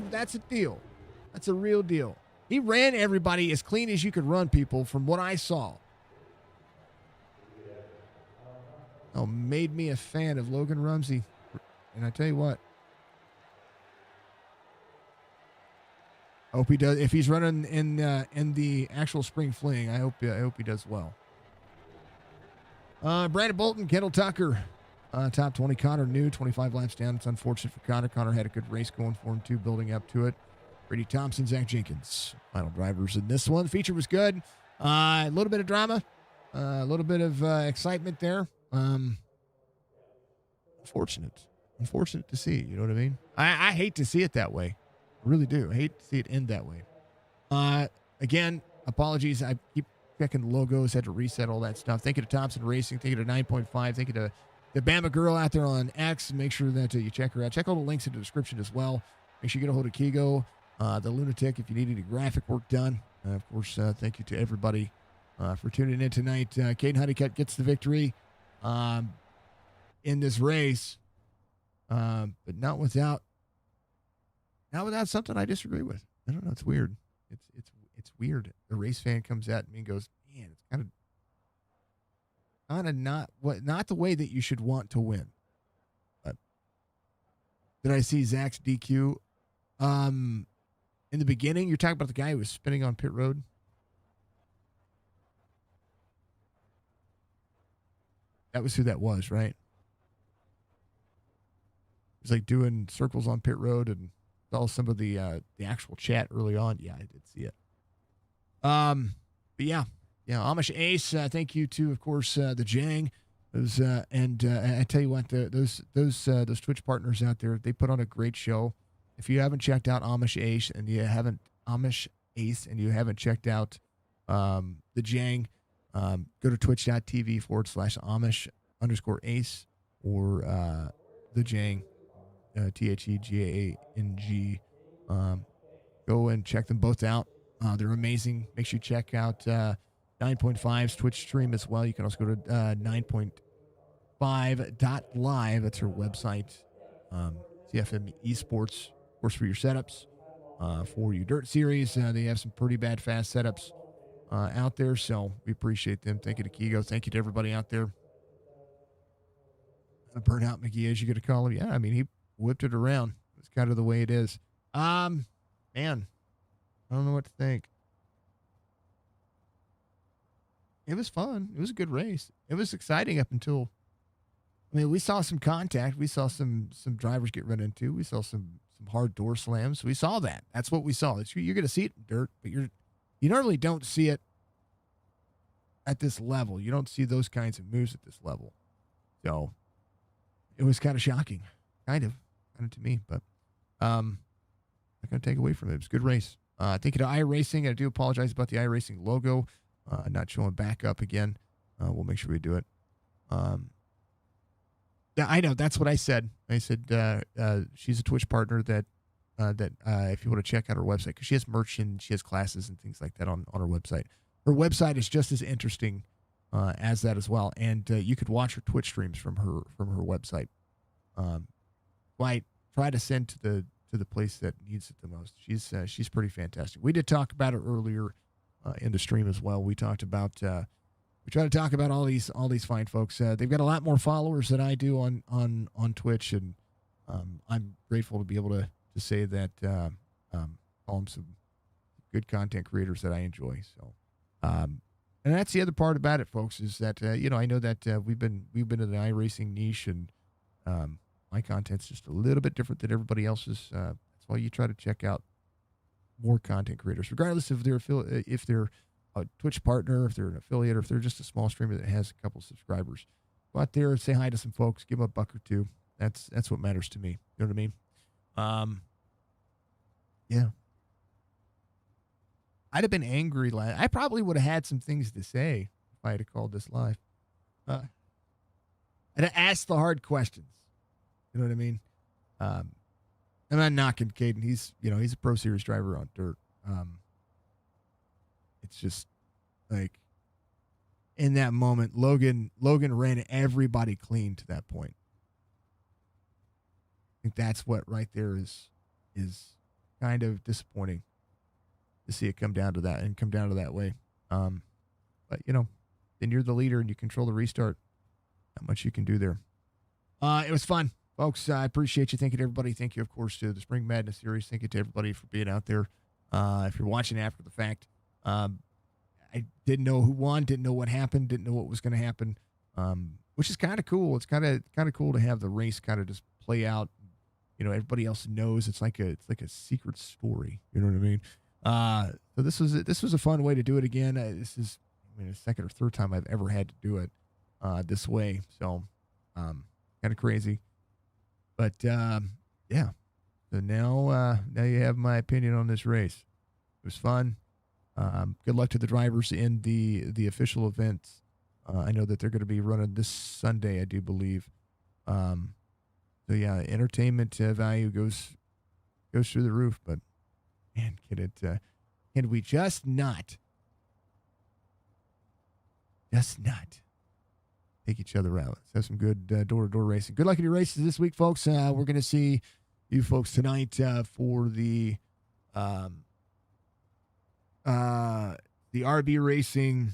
A: deal. That's a real deal. He ran everybody as clean as you could run people from what I saw. Oh, made me a fan of Logan Rumsey. And I tell you what, I hope he does. If he's running in the actual spring fling, I hope he does well. Brandon Bolton, Kendall Tucker, top 20. Connor New, 25 laps down. It's unfortunate for Connor. Connor had a good race going for him too, building up to it. Brady Thompson, Zach Jenkins, final drivers in this one. The feature was good. A little bit of drama, a little bit of excitement there. Unfortunate to see. You know what I mean? I hate to see it that way. I really do. I hate to see it end that way. Again, apologies. I keep checking the logos. Had to reset all that stuff. Thank you to Thompson Racing. Thank you to 9.5. Thank you to the Bama girl out there on X. Make sure that you check her out. Check all the links in the description as well. Make sure you get a hold of Keago, the Lunatic, if you need any graphic work done. Of course, thank you to everybody for tuning in tonight. Caden Honeycutt gets the victory in this race, but not without something I disagree with. I don't know. It's weird. It's weird. The race fan comes at me and goes, "Man, it's kind of not the way that you should want to win." But did I see Zach's DQ? In the beginning, you're talking about the guy who was spinning on pit road. That was who that was, right? He was like doing circles on pit road, and saw some of the actual chat early on. Yeah, I did see it. But yeah, Amish Ace. Thank you to, of course, the Jang. Those and I tell you what, those Twitch partners out there, they put on a great show. If you haven't checked out Amish Ace and you haven't checked out the Jang, go to twitch.tv/Amish_Ace or the Jang, THEGAANG. Go and check them both out. They're amazing. Make sure you check out 9.5's Twitch stream as well. You can also go to 9.5.live. That's her website. CFM Esports, of course, for your setups. For your dirt series, they have some pretty bad fast setups out there, so we appreciate them. Thank you to Keago. Thank you to everybody out there. Burnout McGee, as you're going to call him. Yeah, I mean, he whipped it around. It's kind of the way it is. Man, I don't know what to think. It was fun. It was a good race. It was exciting up until, I mean, we saw some contact. We saw some drivers get run into. We saw some hard door slams. We saw that. That's what we saw. You're going to see it in dirt, but you normally don't see it at this level. You don't see those kinds of moves at this level. So it was kind of shocking, kind of to me, but I'm not going to take away from it. It was a good race. Thank you to iRacing. I do apologize about the iRacing logo not showing back up again. We'll make sure we do it. Yeah, I know. That's what I said. I said she's a Twitch partner that if you want to check out her website, because she has merch and she has classes and things like that on her website. Her website is just as interesting as that as well, and you could watch her Twitch streams from her website. Try to send to the place that needs it the most. She's pretty fantastic. We did talk about it earlier in the stream as well. We talked about. We try to talk about all these fine folks. They've got a lot more followers than I do on Twitch, and I'm grateful to be able to say that call them some good content creators that I enjoy. So, and that's the other part about it, folks, is that I know that we've been in the iRacing niche, and my content's just a little bit different than everybody else's. That's why you try to check out more content creators, regardless if they're a Twitch partner, if they're an affiliate, or if they're just a small streamer that has a couple subscribers. Go out there and say hi to some folks. Give them a buck or two. That's what matters to me. You know what I mean? Yeah. I'd have been angry. I probably would have had some things to say if I had called this live. I'd have asked the hard questions. You know what I mean? I'm not knocking Caden. He's a Pro Series driver on dirt. It's just like in that moment, Logan ran everybody clean to that point. I think that's what right there is kind of disappointing to see it come down to that and come down to that way. But then you're the leader and you control the restart. Not much you can do there. It was fun, folks. I appreciate you. Thank you to everybody. Thank you, of course, to the Spring Madness series. Thank you to everybody for being out there. If you're watching after the fact, I didn't know who won, didn't know what happened, didn't know what was going to happen, which is kind of cool. It's kind of cool to have the race kind of just play out. Everybody else knows it's like a secret story. You know what I mean? So this was a fun way to do it again. This is the second or third time I've ever had to do it this way. So kind of crazy, but yeah. So now you have my opinion on this race. It was fun. Good luck to the drivers in the official events. I know that they're going to be running this Sunday, I do believe. So yeah, entertainment value goes through the roof. But man, can we just not take each other out? Let's have some good door-to-door racing. Good luck in your races this week, folks. We're going to see you folks tonight for the RB Racing.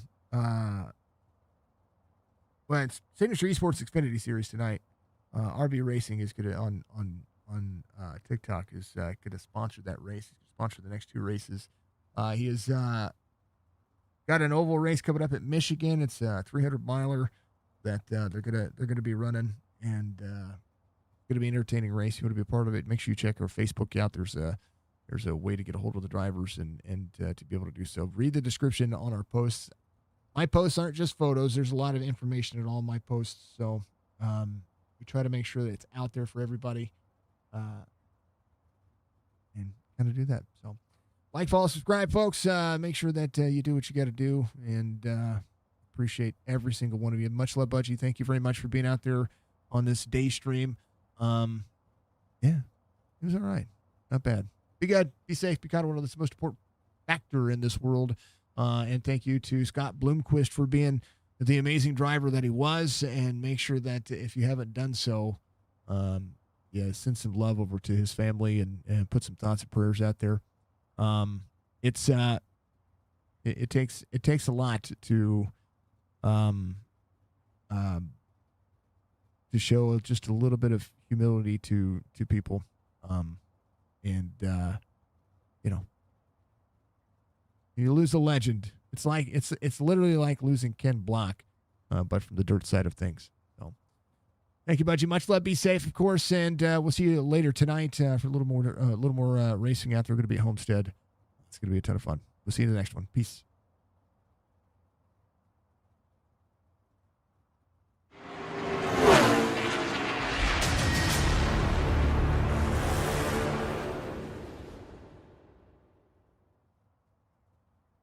A: It's Signature Esports Xfinity Series tonight. RB Racing is going to on TikTok is going to sponsor that race. Sponsor the next two races. He has got an oval race coming up at Michigan. It's a 300 miler that they're gonna be running, and going to be an entertaining race. You want to be a part of it? Make sure you check our Facebook out. There's a way to get a hold of the drivers and to be able to do so. Read the description on our posts. My posts aren't just photos. There's a lot of information in all my posts. So we try to make sure that it's out there for everybody, and kind of do that. So like, follow, subscribe, folks. Make sure that you do what you got to do, and appreciate every single one of you. Much love, Budgie. Thank you very much for being out there on this day stream. Yeah, it was all right. Not bad. Be good. Be safe. Be kind of one of the most important factor in this world. And thank you to Scott Bloomquist for being the amazing driver that he was. And make sure that if you haven't done so, send some love over to his family and put some thoughts and prayers out there. It takes a lot to show just a little bit of humility to people. You lose a legend. It's literally like losing Ken Block, but from the dirt side of things. So thank you, Budgie. Much love. Be safe, of course, and we'll see you later tonight for a little more racing out there. We're going to be at Homestead. It's going to be a ton of fun. We'll see you in the next one. Peace.